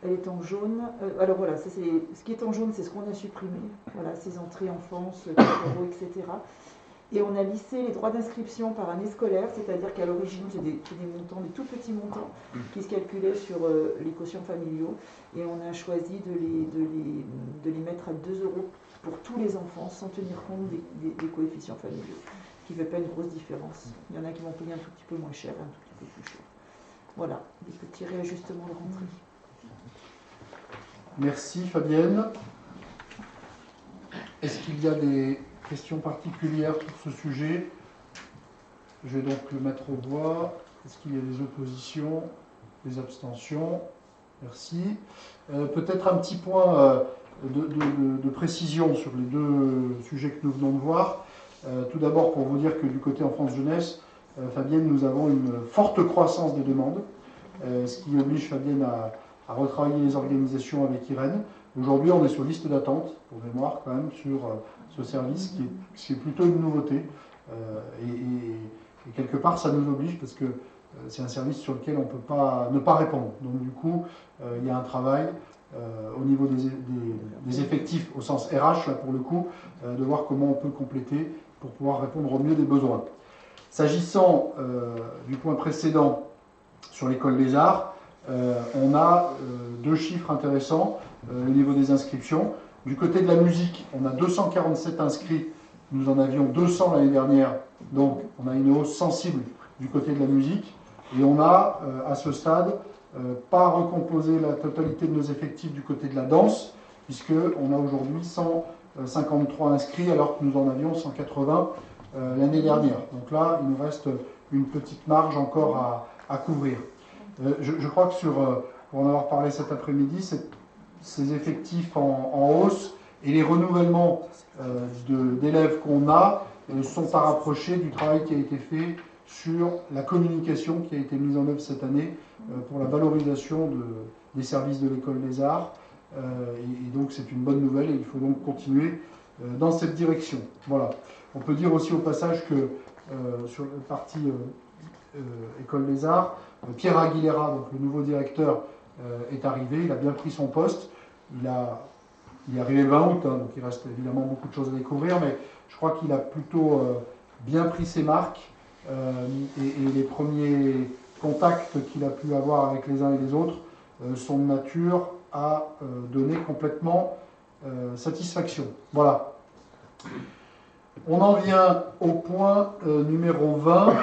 elle est en jaune. Alors voilà, ce qui est en jaune, c'est ce qu'on a supprimé. Voilà, ces entrées enfance, 4 €, etc. Et on a lissé les droits d'inscription par année scolaire, c'est-à-dire qu'à l'origine, c'est des montants, des tout petits montants qui se calculaient sur les quotients familiaux. Et on a choisi de les mettre à 2 € pour tous les enfants, sans tenir compte des coefficients familiaux, ce qui ne fait pas une grosse différence. Il y en a qui vont payer un tout petit peu moins cher, un tout petit peu plus cher. Voilà, des petits réajustements de rentrée. Merci Fabienne. Est-ce qu'il y a des questions particulières sur ce sujet? Je vais donc le mettre au voix. Est-ce qu'il y a des oppositions, des abstentions? Merci. Peut-être un petit point de précision sur les deux sujets que nous venons de voir. Tout d'abord, pour vous dire que du côté enfance-jeunesse, Fabienne, nous avons une forte croissance des demandes, ce qui oblige Fabienne à retravailler les organisations avec Irène. Aujourd'hui, on est sur liste d'attente, pour mémoire quand même, sur ce service, qui est plutôt une nouveauté. Et quelque part, ça nous oblige, parce que c'est un service sur lequel on ne peut pas ne pas répondre. Donc du coup, il y a un travail au niveau des effectifs, au sens RH, là pour le coup, de voir comment on peut compléter pour pouvoir répondre au mieux des besoins. S'agissant du point précédent sur l'école des arts, on a deux chiffres intéressants au niveau des inscriptions. Du côté de la musique, on a 247 inscrits, nous en avions 200 l'année dernière, donc on a une hausse sensible du côté de la musique, et on a à ce stade pas recomposé la totalité de nos effectifs du côté de la danse, puisqu'on a aujourd'hui 153 inscrits alors que nous en avions 180 l'année dernière. Donc là, il nous reste une petite marge encore à couvrir. Je crois que pour en avoir parlé cet après-midi, ces effectifs en hausse et les renouvellements d'élèves qu'on a sont à rapprocher du travail qui a été fait sur la communication qui a été mise en œuvre cette année pour la valorisation des services de l'école des arts. Et donc c'est une bonne nouvelle et il faut donc continuer dans cette direction. Voilà. On peut dire aussi au passage que sur la partie école des arts, Pierre Aguilera, donc le nouveau directeur, est arrivé, il a bien pris son poste. Il est arrivé le 20 août, hein, donc il reste évidemment beaucoup de choses à découvrir, mais je crois qu'il a plutôt bien pris ses marques et les premiers contacts qu'il a pu avoir avec les uns et les autres sont de nature à donner complètement satisfaction. Voilà. On en vient au point numéro 20,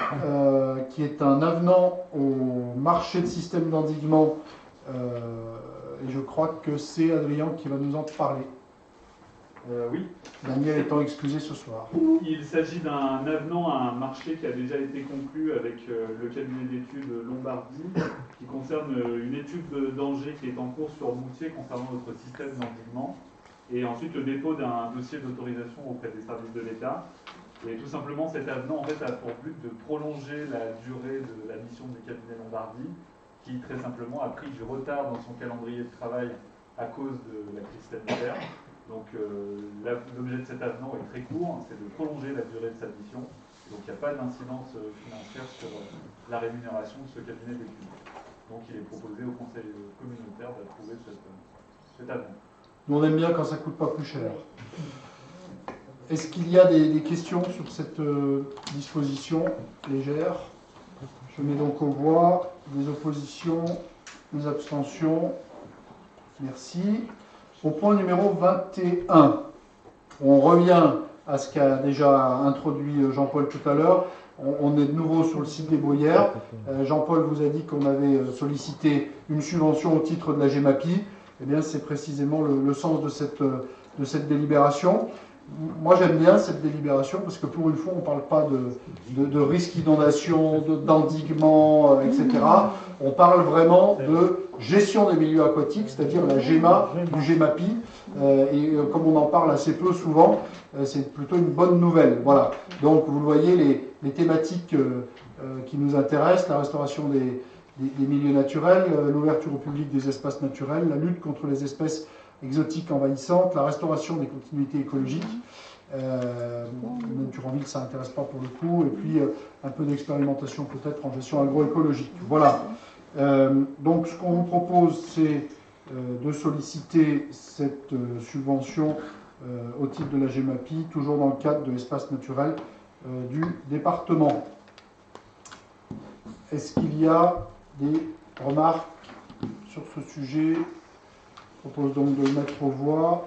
qui est un avenant au marché de système d'endiguement. Et je crois que c'est Adrien qui va nous en parler. Oui. Daniel étant excusé ce soir. Il s'agit d'un avenant à un marché qui a déjà été conclu avec le cabinet d'études Lombardie, qui concerne une étude de danger qui est en cours sur Moutier concernant notre système d'endiguement, et ensuite le dépôt d'un dossier d'autorisation auprès des services de l'État. Et tout simplement, cet avenant en fait, a pour but de prolonger la durée de la mission du cabinet Lombardie, qui très simplement a pris du retard dans son calendrier de travail à cause de la crise sanitaire. Donc l'objet de cet avenant est très court, c'est de prolonger la durée de sa mission. Donc il n'y a pas d'incidence financière sur la rémunération de ce cabinet d'études. Donc il est proposé au Conseil communautaire d'approuver cet avenant. Nous on aime bien quand ça ne coûte pas plus cher. Est-ce qu'il y a des questions sur cette disposition légère? Je mets donc aux voix des oppositions, des abstentions. Merci. Au point numéro 21, on revient à ce qu'a déjà introduit Jean-Paul tout à l'heure. On est de nouveau sur le site des Bruyères. Jean-Paul vous a dit qu'on avait sollicité une subvention au titre de la GEMAPI. Eh bien, c'est précisément le sens de cette délibération. Moi, j'aime bien cette délibération parce que pour une fois, on ne parle pas de risque d'inondation, d'endiguement, etc. On parle vraiment de gestion des milieux aquatiques, c'est-à-dire la GEMA du GEMAPI. Et comme on en parle assez peu souvent, c'est plutôt une bonne nouvelle. Voilà. Donc, vous le voyez, les thématiques qui nous intéressent, la restauration des milieux naturels, l'ouverture au public des espaces naturels, la lutte contre les espèces exotiques envahissantes, la restauration des continuités écologiques. Nature en ville, ça n'intéresse pas pour le coup. Et puis, un peu d'expérimentation peut-être en gestion agroécologique. Voilà. Donc, ce qu'on nous propose, c'est de solliciter cette subvention au titre de la GEMAPI, toujours dans le cadre de l'espace naturel du département. Est-ce qu'il y a des remarques sur ce sujet? Je propose donc de le mettre aux voix.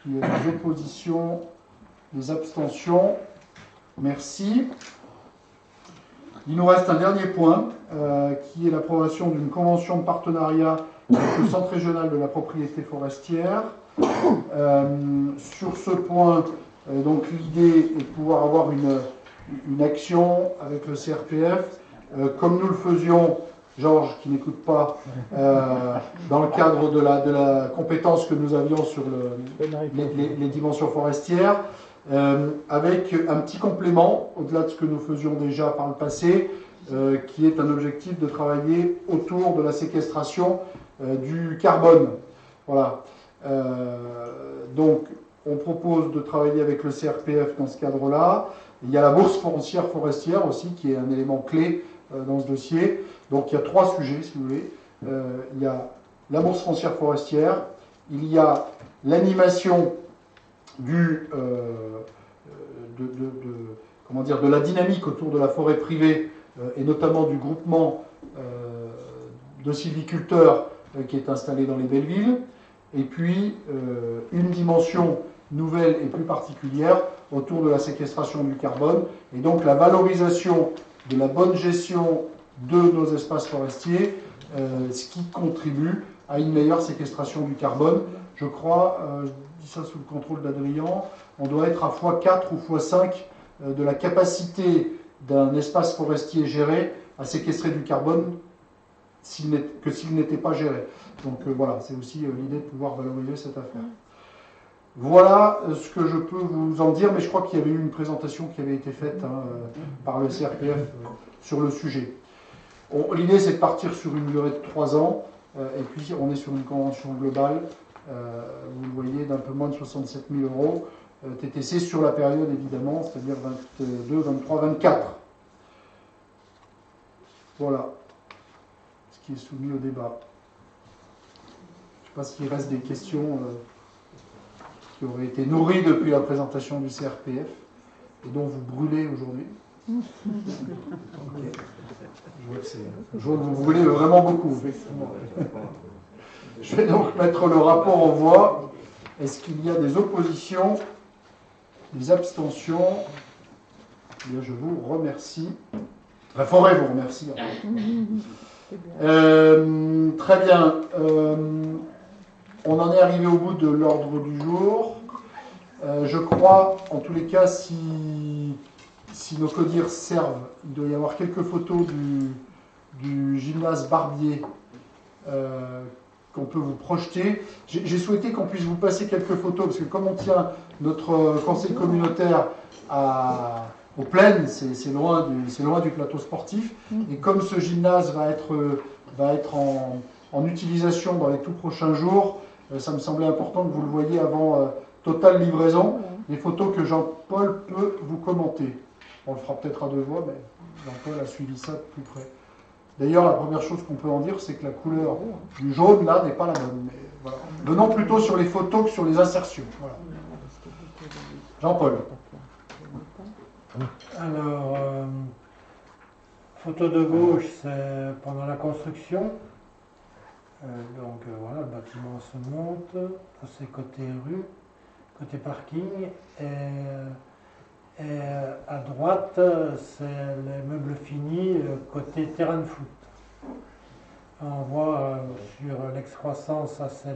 Il y a des oppositions, des abstentions. Merci. Il nous reste un dernier point, qui est l'approbation d'une convention de partenariat avec le Centre régional de la propriété forestière. Sur ce point, donc l'idée est de pouvoir avoir une action avec le CRPF, comme nous le faisions. Georges, qui n'écoute pas, dans le cadre de la compétence que nous avions sur les dimensions forestières, avec un petit complément, au-delà de ce que nous faisions déjà par le passé, qui est un objectif de travailler autour de la séquestration du carbone. Voilà. Donc, on propose de travailler avec le CRPF dans ce cadre-là. Il y a la bourse foncière forestière aussi, qui est un élément clé dans ce dossier. Donc il y a trois sujets, si vous voulez. Il y a la bourse foncière forestière, il y a l'animation de la dynamique autour de la forêt privée, et notamment du groupement de sylviculteurs qui est installé dans les belles villes, et puis une dimension nouvelle et plus particulière autour de la séquestration du carbone, et donc la valorisation de la bonne gestion de nos espaces forestiers, ce qui contribue à une meilleure séquestration du carbone. Je crois, je dis ça sous le contrôle d'Adrien, on doit être à x4 ou x5 de la capacité d'un espace forestier géré à séquestrer du carbone que s'il n'était pas géré. Donc voilà, c'est aussi l'idée de pouvoir valoriser cette affaire. Voilà ce que je peux vous en dire, mais je crois qu'il y avait eu une présentation qui avait été faite par le CRPF sur le sujet. L'idée, c'est de partir sur une durée de 3 ans, et puis on est sur une convention globale, vous le voyez, d'un peu moins de 67 000 euros, TTC sur la période évidemment, c'est-à-dire 22, 23, 24. Voilà ce qui est soumis au débat. Je ne sais pas s'il reste des questions qui auraient été nourries depuis la présentation du CRPF et dont vous brûlez aujourd'hui. Okay. Je vois que vous brûlez vraiment beaucoup. Je vais donc mettre le rapport en voie. Est-ce qu'il y a des oppositions, des abstentions? Eh bien, je vous remercie. La forêt vous remercie. Très bien. On en est arrivé au bout de l'ordre du jour. Je crois, en tous les cas, si nos codires servent, il doit y avoir quelques photos du gymnase Barbier qu'on peut vous projeter. J'ai souhaité qu'on puisse vous passer quelques photos, parce que comme on tient notre conseil communautaire aux plaines, c'est loin du plateau sportif, et comme ce gymnase va être en utilisation dans les tout prochains jours, ça me semblait important que vous le voyiez avant totale livraison, les photos que Jean-Paul peut vous commenter. On le fera peut-être à 2 voix, mais Jean-Paul a suivi ça de plus près. D'ailleurs, la première chose qu'on peut en dire, c'est que la couleur du jaune, là, n'est pas la bonne. Mais voilà. Venons plutôt sur les photos que sur les insertions. Voilà. Jean-Paul. Alors, photo de gauche, c'est pendant la construction. Voilà, le bâtiment se monte, c'est côté rue, côté parking, et à droite, c'est les meubles finis, côté terrain de foot. On voit sur l'excroissance, ça c'est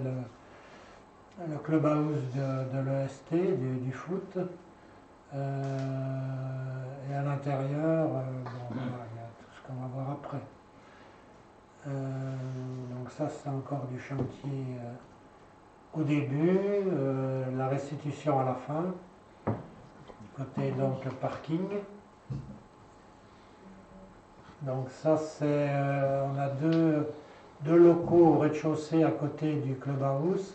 le clubhouse de l'EST, du foot. Et à l'intérieur, voilà, il y a tout ce qu'on va voir après. Donc ça c'est encore du chantier au début, la restitution à la fin, côté donc parking. Donc ça c'est, on a deux locaux au rez-de-chaussée à côté du clubhouse.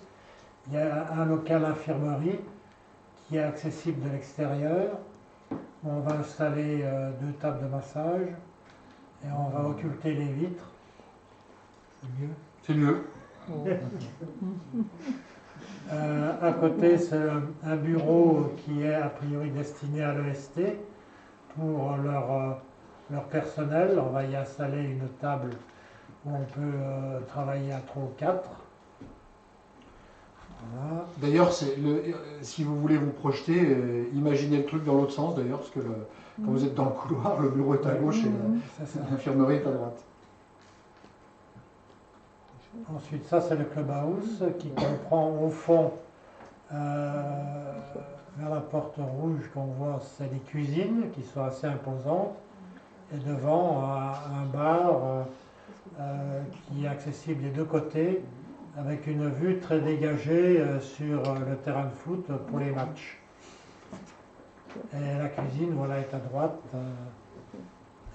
Il y a un local infirmerie qui est accessible de l'extérieur. On va installer 2 tables de massage et on va occulter les vitres. C'est mieux. C'est mieux. À côté, c'est un bureau qui est a priori destiné à l'EST pour leur personnel. On va y installer une table où on peut travailler à 3 ou 4. Voilà. D'ailleurs, si vous voulez vous projeter, imaginez le truc dans l'autre sens d'ailleurs, parce que quand vous êtes dans le couloir, le bureau est à gauche et l'infirmerie est à droite. Ensuite, ça c'est le clubhouse qui comprend au fond, vers la porte rouge qu'on voit, c'est les cuisines qui sont assez imposantes, et devant un bar qui est accessible des 2 côtés, avec une vue très dégagée sur le terrain de foot pour les matchs. Et la cuisine, voilà, est à droite,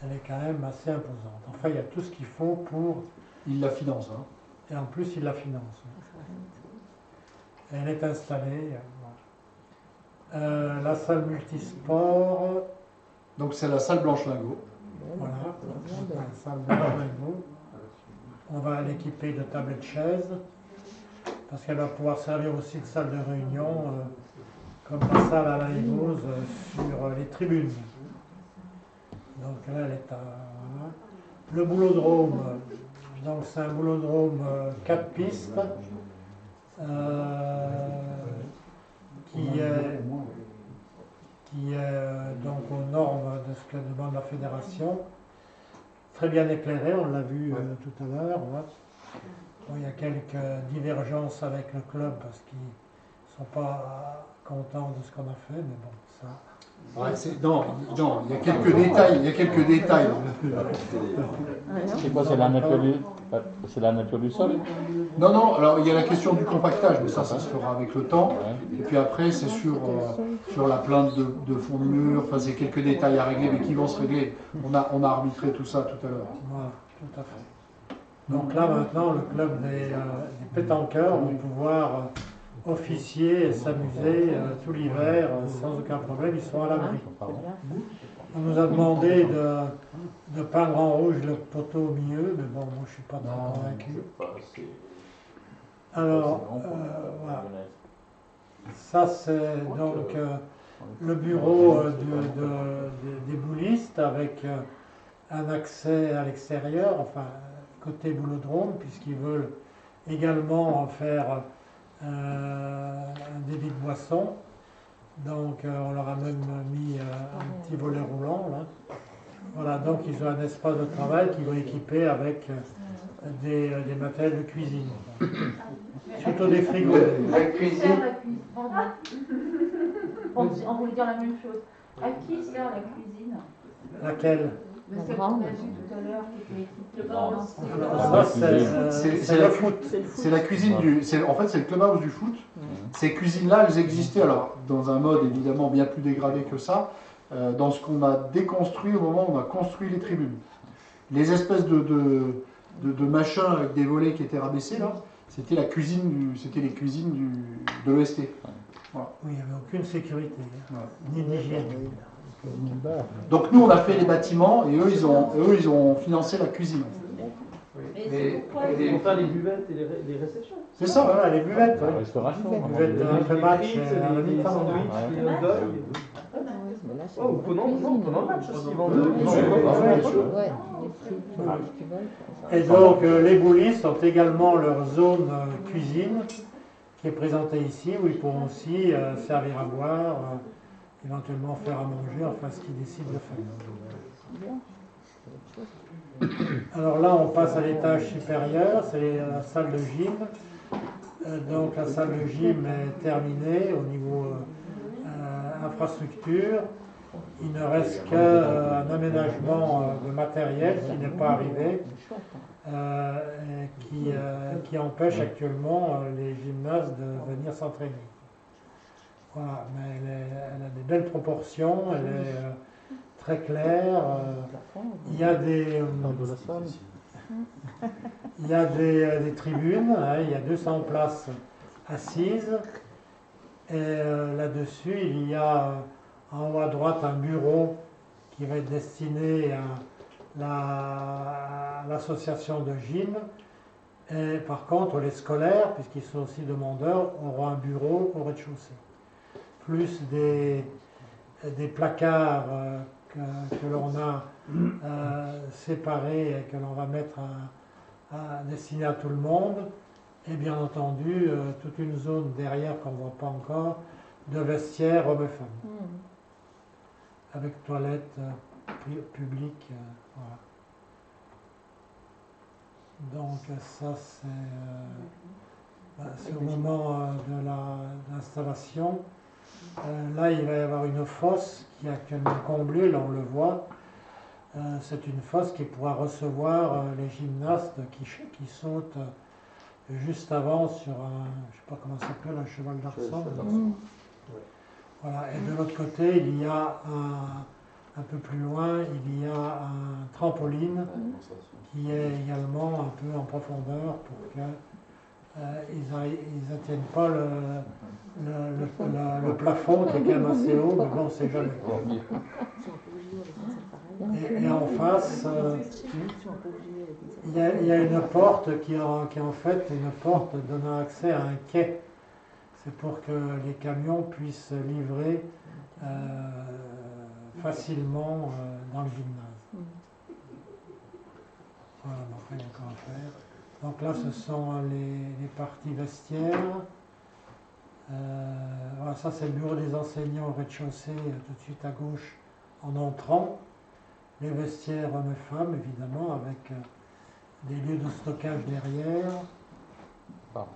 elle est quand même assez imposante. Enfin, il y a tout ce qu'il faut pour... Il la finance, hein. Et en plus, il la finance. Elle est installée. La salle multisport. Donc c'est la salle Blanche-Lingot. Voilà, la salle Blanche-Lingot. On va l'équiper de tables et de chaises, parce qu'elle va pouvoir servir aussi de salle de réunion, comme la salle à la Hivose sur les tribunes. Donc là, elle est à... Voilà. Le boulodrome. Donc c'est un boulodrome 4 pistes qui est donc aux normes de ce que demande la fédération. Très bien éclairé, on l'a vu tout à l'heure. Ouais. Bon, il y a quelques divergences avec le club parce qu'ils ne sont pas contents de ce qu'on a fait, mais bon, ça... Non, il y a quelques détails. Il y a quelques détails. C'est quoi, c'est la nature du sol? Non, alors il y a la question du compactage, mais ça se fera avec le temps. Et puis après, c'est sur la plainte de fond de mur, enfin, c'est quelques détails à régler, mais qui vont se régler. On a arbitré tout ça tout à l'heure. Voilà, tout à fait. Donc là, maintenant, le club des pétanqueurs vont pouvoir officier et s'amuser tout l'hiver sans aucun problème, ils seront à l'abri. On nous a demandé de peindre en rouge le poteau au milieu, mais bon, moi je ne suis pas très convaincu. Alors, voilà. Ça c'est donc le bureau des boulistes avec un accès à l'extérieur, enfin côté boulodrome, puisqu'ils veulent également en faire un débit de boisson. Donc on leur a même mis un petit volet roulant là. Voilà, donc ils ont un espace de travail qu'ils vont équiper avec des matériels de cuisine. Surtout des frigos. La cuisine. On voulait dire la même chose. À qui sert la cuisine? Laquelle? Celle qu'on a vue tout à l'heure qui était c'est la foot. C'est la cuisine en fait, c'est le clubhouse du foot. Ces cuisines-là, elles existaient alors dans un mode évidemment bien plus dégradé que ça, dans ce qu'on a déconstruit au moment où on a construit les tribunes. Les espèces de machins avec des volets qui étaient rabaissés là, c'était les cuisines de l'EST. Voilà. Oui, il n'y avait aucune sécurité, ni d'hygiène. Donc nous on a fait les bâtiments et eux ils ont financé la cuisine. Mais pour faire les buvettes et les réceptions. C'est ça, voilà, les buvettes. La restauration. Les buvettes après match, les sandwichs, les hot dogs. Oh, pendant le match aussi, ils vendent. Et donc les boulistes ont également leur zone cuisine qui est présentée ici, où ils pourront aussi servir à boire, éventuellement faire à manger, enfin ce qu'ils décident de faire. Alors là, on passe à l'étage supérieur, c'est la salle de gym. Donc la salle de gym est terminée au niveau infrastructure. Il ne reste qu'un aménagement de matériel qui n'est pas arrivé, qui empêche actuellement les gymnastes de venir s'entraîner. Voilà, mais elle a des belles proportions, elle est très claire. Il y a des tribunes, hein, il y a 200 places assises. Et là-dessus, il y a en haut à droite un bureau qui va être destiné à l'association de gym. Et par contre, les scolaires, puisqu'ils sont aussi demandeurs, auront un bureau au rez-de-chaussée. Plus des placards que l'on a séparés et que l'on va mettre destinés à tout le monde. Et bien entendu, toute une zone derrière qu'on ne voit pas encore, de vestiaires hommes et femmes. Avec toilettes publiques. Voilà. Donc ça c'est au moment de l'installation. Là il va y avoir une fosse qui est actuellement comblée, là on le voit. C'est une fosse qui pourra recevoir les gymnastes qui sautent juste avant sur un, je ne sais pas comment ça s'appelle, un cheval d'arçon. Voilà. Et de l'autre côté, il y a un peu plus loin, il y a un trampoline qui est également un peu en profondeur pour qu'ils n'atteignent pas le plafond qui est quand même assez haut, mais bon, on ne sait jamais. Et en face, il y a une porte qui est en fait une porte donnant accès à un quai. C'est pour que les camions puissent livrer facilement dans le gymnase. Voilà, donc il y a encore à faire. Donc là, ce sont les parties vestiaires. Voilà, ça, c'est le bureau des enseignants au rez-de-chaussée, tout de suite à gauche, en entrant. Les vestiaires hommes et femmes, évidemment, avec des lieux de stockage derrière. Voilà.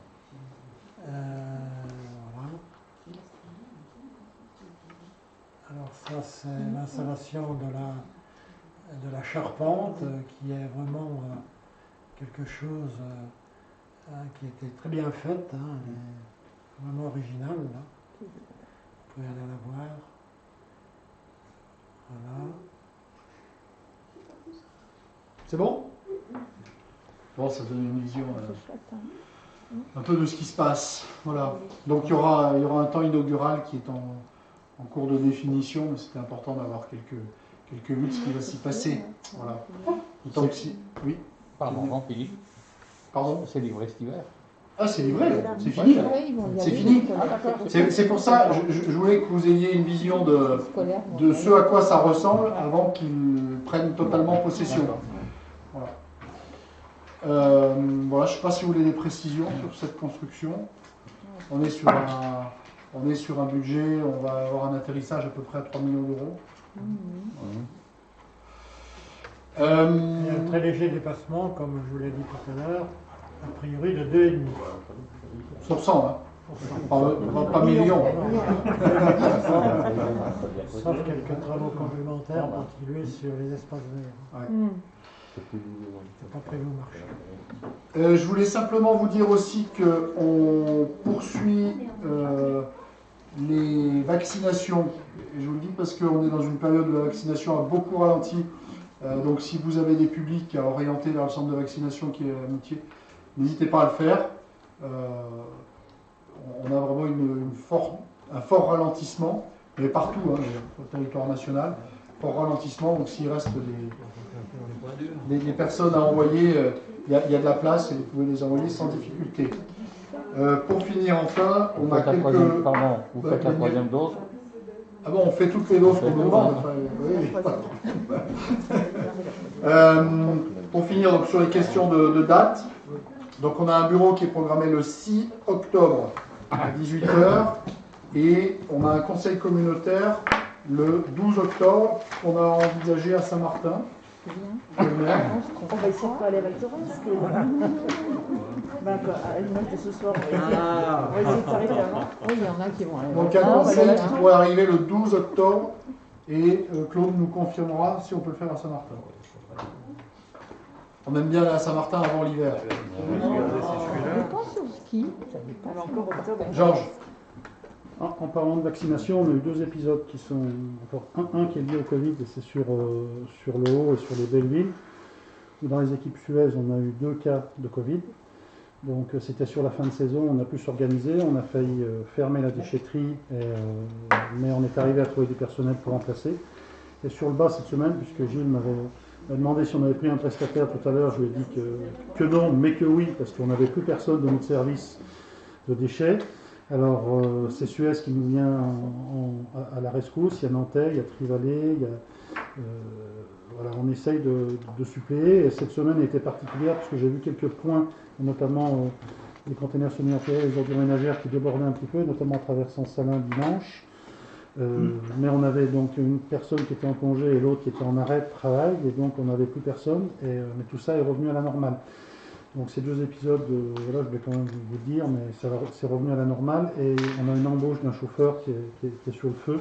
Alors ça, c'est l'installation de la charpente qui est vraiment quelque chose qui était très bien faite, hein, vraiment original. Là. Vous pouvez aller la voir. Voilà. C'est bon? Bon, ça donne une vision un peu de ce qui se passe. Voilà. Donc il y aura un temps inaugural qui est en cours de définition, mais c'était important d'avoir quelques vues de ce qui va s'y passer. Voilà. Autant que si... Oui. Pardon, Philippe. Pardon? C'est livré cet hiver. Ah, c'est livré, c'est fini. C'est fini. C'est pour ça, je voulais que vous ayez une vision de ce à quoi ça ressemble avant qu'ils prennent totalement possession. Voilà. Voilà, je ne sais pas si vous voulez des précisions sur cette construction. On est sur un budget, on va avoir un atterrissage à peu près à 3 millions d'euros. Il y a un très léger dépassement, comme je vous l'ai dit tout à l'heure, a priori de 2,5. Sur 100, hein. Pas millions. Sauf quelques travaux complémentaires particuliers sur les espaces verts. Ouais. C'est pas prévu au marché. Je voulais simplement vous dire aussi qu'on poursuit les vaccinations. Et je vous le dis parce qu'on est dans une période où la vaccination a beaucoup ralenti. Donc si vous avez des publics à orienter vers le centre de vaccination qui est à Moutier, n'hésitez pas à le faire. On a vraiment un fort ralentissement, mais partout, hein, sur le territoire national, fort ralentissement. Donc s'il reste des personnes à envoyer, il y a de la place et vous pouvez les envoyer sans difficulté. Pour finir enfin, on a quelques... Pardon, vous faites la troisième dose? Ah bon, on fait toutes les doses qu'on nous demande. Pour finir, donc, sur les questions de date, donc on a un bureau qui est programmé le 6 octobre à 18h et on a un conseil communautaire le 12 octobre qu'on a envisagé à Saint-Martin. On va essayer de parler avec Thérèse. À l'image de ce soir, on va essayer de s'arrêter avant. Oui, il y en a qui vont aller. Donc un conseil qui pourrait arriver le 12 octobre et Claude nous confirmera si on peut le faire à Saint-Martin. On aime bien aller à Saint-Martin avant l'hiver. Je pense au ski. Georges. En parlant de vaccination, on a eu 2 épisodes qui sont... Un qui est lié au Covid, et c'est sur le Haut et sur les belles villes. Dans les équipes Suez, on a eu 2 cas de Covid. Donc c'était sur la fin de saison, on a pu s'organiser, on a failli fermer la déchetterie, mais on est arrivé à trouver du personnel pour remplacer. Et sur le bas cette semaine, puisque Gilles m'a demandé si on avait pris un prestataire tout à l'heure, je lui ai dit que non, mais que oui, parce qu'on n'avait plus personne de notre service de déchets. Alors c'est Suez qui nous vient à la rescousse, il y a Nantais, il y a Trivalet, voilà, on essaye de suppléer. Et cette semaine a été particulière parce que j'ai vu quelques points, notamment les containers semi-employés, les ordures ménagères qui débordaient un petit peu, notamment en traversant Salins dimanche. Mais on avait donc une personne qui était en congé et l'autre qui était en arrêt de travail, et donc on n'avait plus personne, mais tout ça est revenu à la normale. Donc ces 2 épisodes, voilà, je vais quand même vous le dire, mais c'est revenu à la normale, et on a une embauche d'un chauffeur qui est sur le feu,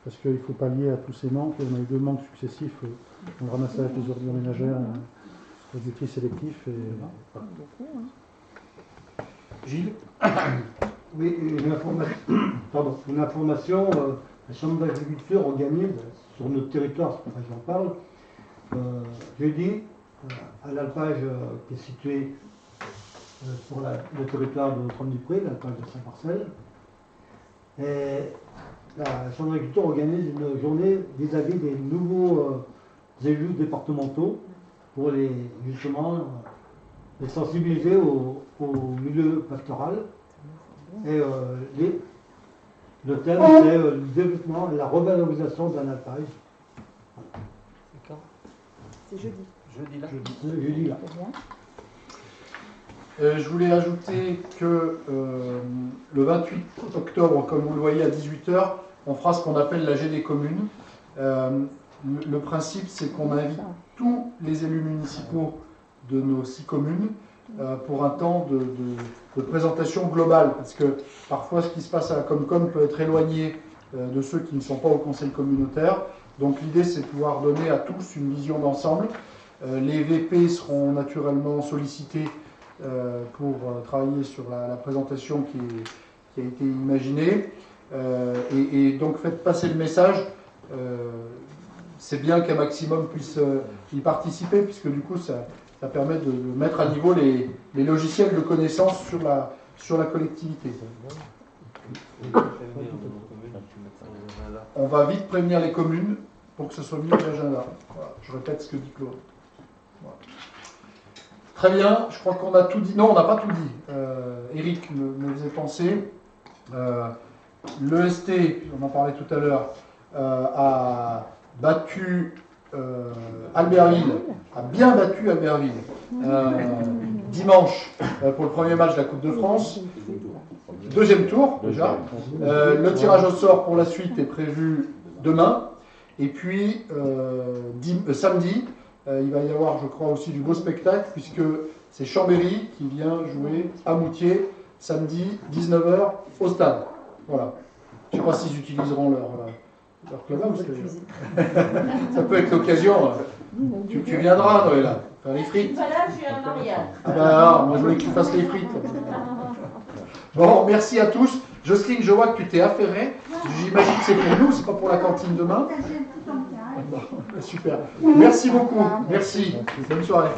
parce qu'il faut pallier à tous ces manques. On a eu 2 manques successifs, le ramassage des ordures ménagères, le tri sélectif, et voilà. Gilles. Oui, une information, la Chambre d'agriculture organise sur notre territoire, c'est pour ça que j'en parle, jeudi, à l'alpage qui est situé sur le territoire de Trône-du-Pré, l'alpage de Saint-Marcel. Et la Chambre d'agriculture organise une journée vis-à-vis des nouveaux élus départementaux pour justement les sensibiliser au milieu pastoral. Et le thème, c'est le développement et la revalorisation d'un alpage. D'accord. C'est jeudi. Jeudi là. Je voulais ajouter que le 28 octobre, comme vous le voyez à 18h, on fera ce qu'on appelle l'AG des communes. Le principe, c'est qu'on invite tous les élus municipaux de nos 6 communes pour un temps de présentation globale, parce que parfois ce qui se passe à la Comcom peut être éloigné de ceux qui ne sont pas au conseil communautaire. Donc l'idée, c'est de pouvoir donner à tous une vision d'ensemble. Les VP seront naturellement sollicités pour travailler sur la présentation qui a été imaginée. Et donc faites passer le message. C'est bien qu'un maximum puisse y participer, puisque du coup ça permet de mettre à niveau les logiciels de connaissance sur la collectivité. On va vite prévenir les communes pour que ce soit mis à l'agenda. Voilà, je répète ce que dit Claude. Voilà. Très bien, je crois qu'on a tout dit. Non, on n'a pas tout dit. Eric me faisait penser. L'EST, on en parlait tout à l'heure, a battu Albertville, a bien battu Albertville dimanche pour le premier match de la Coupe de France. Deuxième tour déjà. Le tirage au sort pour la suite est prévu demain. Et puis samedi, il va y avoir, je crois, aussi du beau spectacle, puisque c'est Chambéry qui vient jouer à Moutier samedi 19h au stade. Voilà. Je ne sais pas s'ils utiliseront leur clubhouse. Ça peut être l'occasion. Tu viendras, Noëlla, faire les frites. Voilà, je suis un mariage. Ah ben alors, moi je voulais que tu fasses les frites. Bon, merci à tous. Jocelyne, je vois que tu t'es affairée. J'imagine que c'est pour nous, c'est pas pour la cantine demain. Bon, super. Merci beaucoup. Merci. Bonne soirée.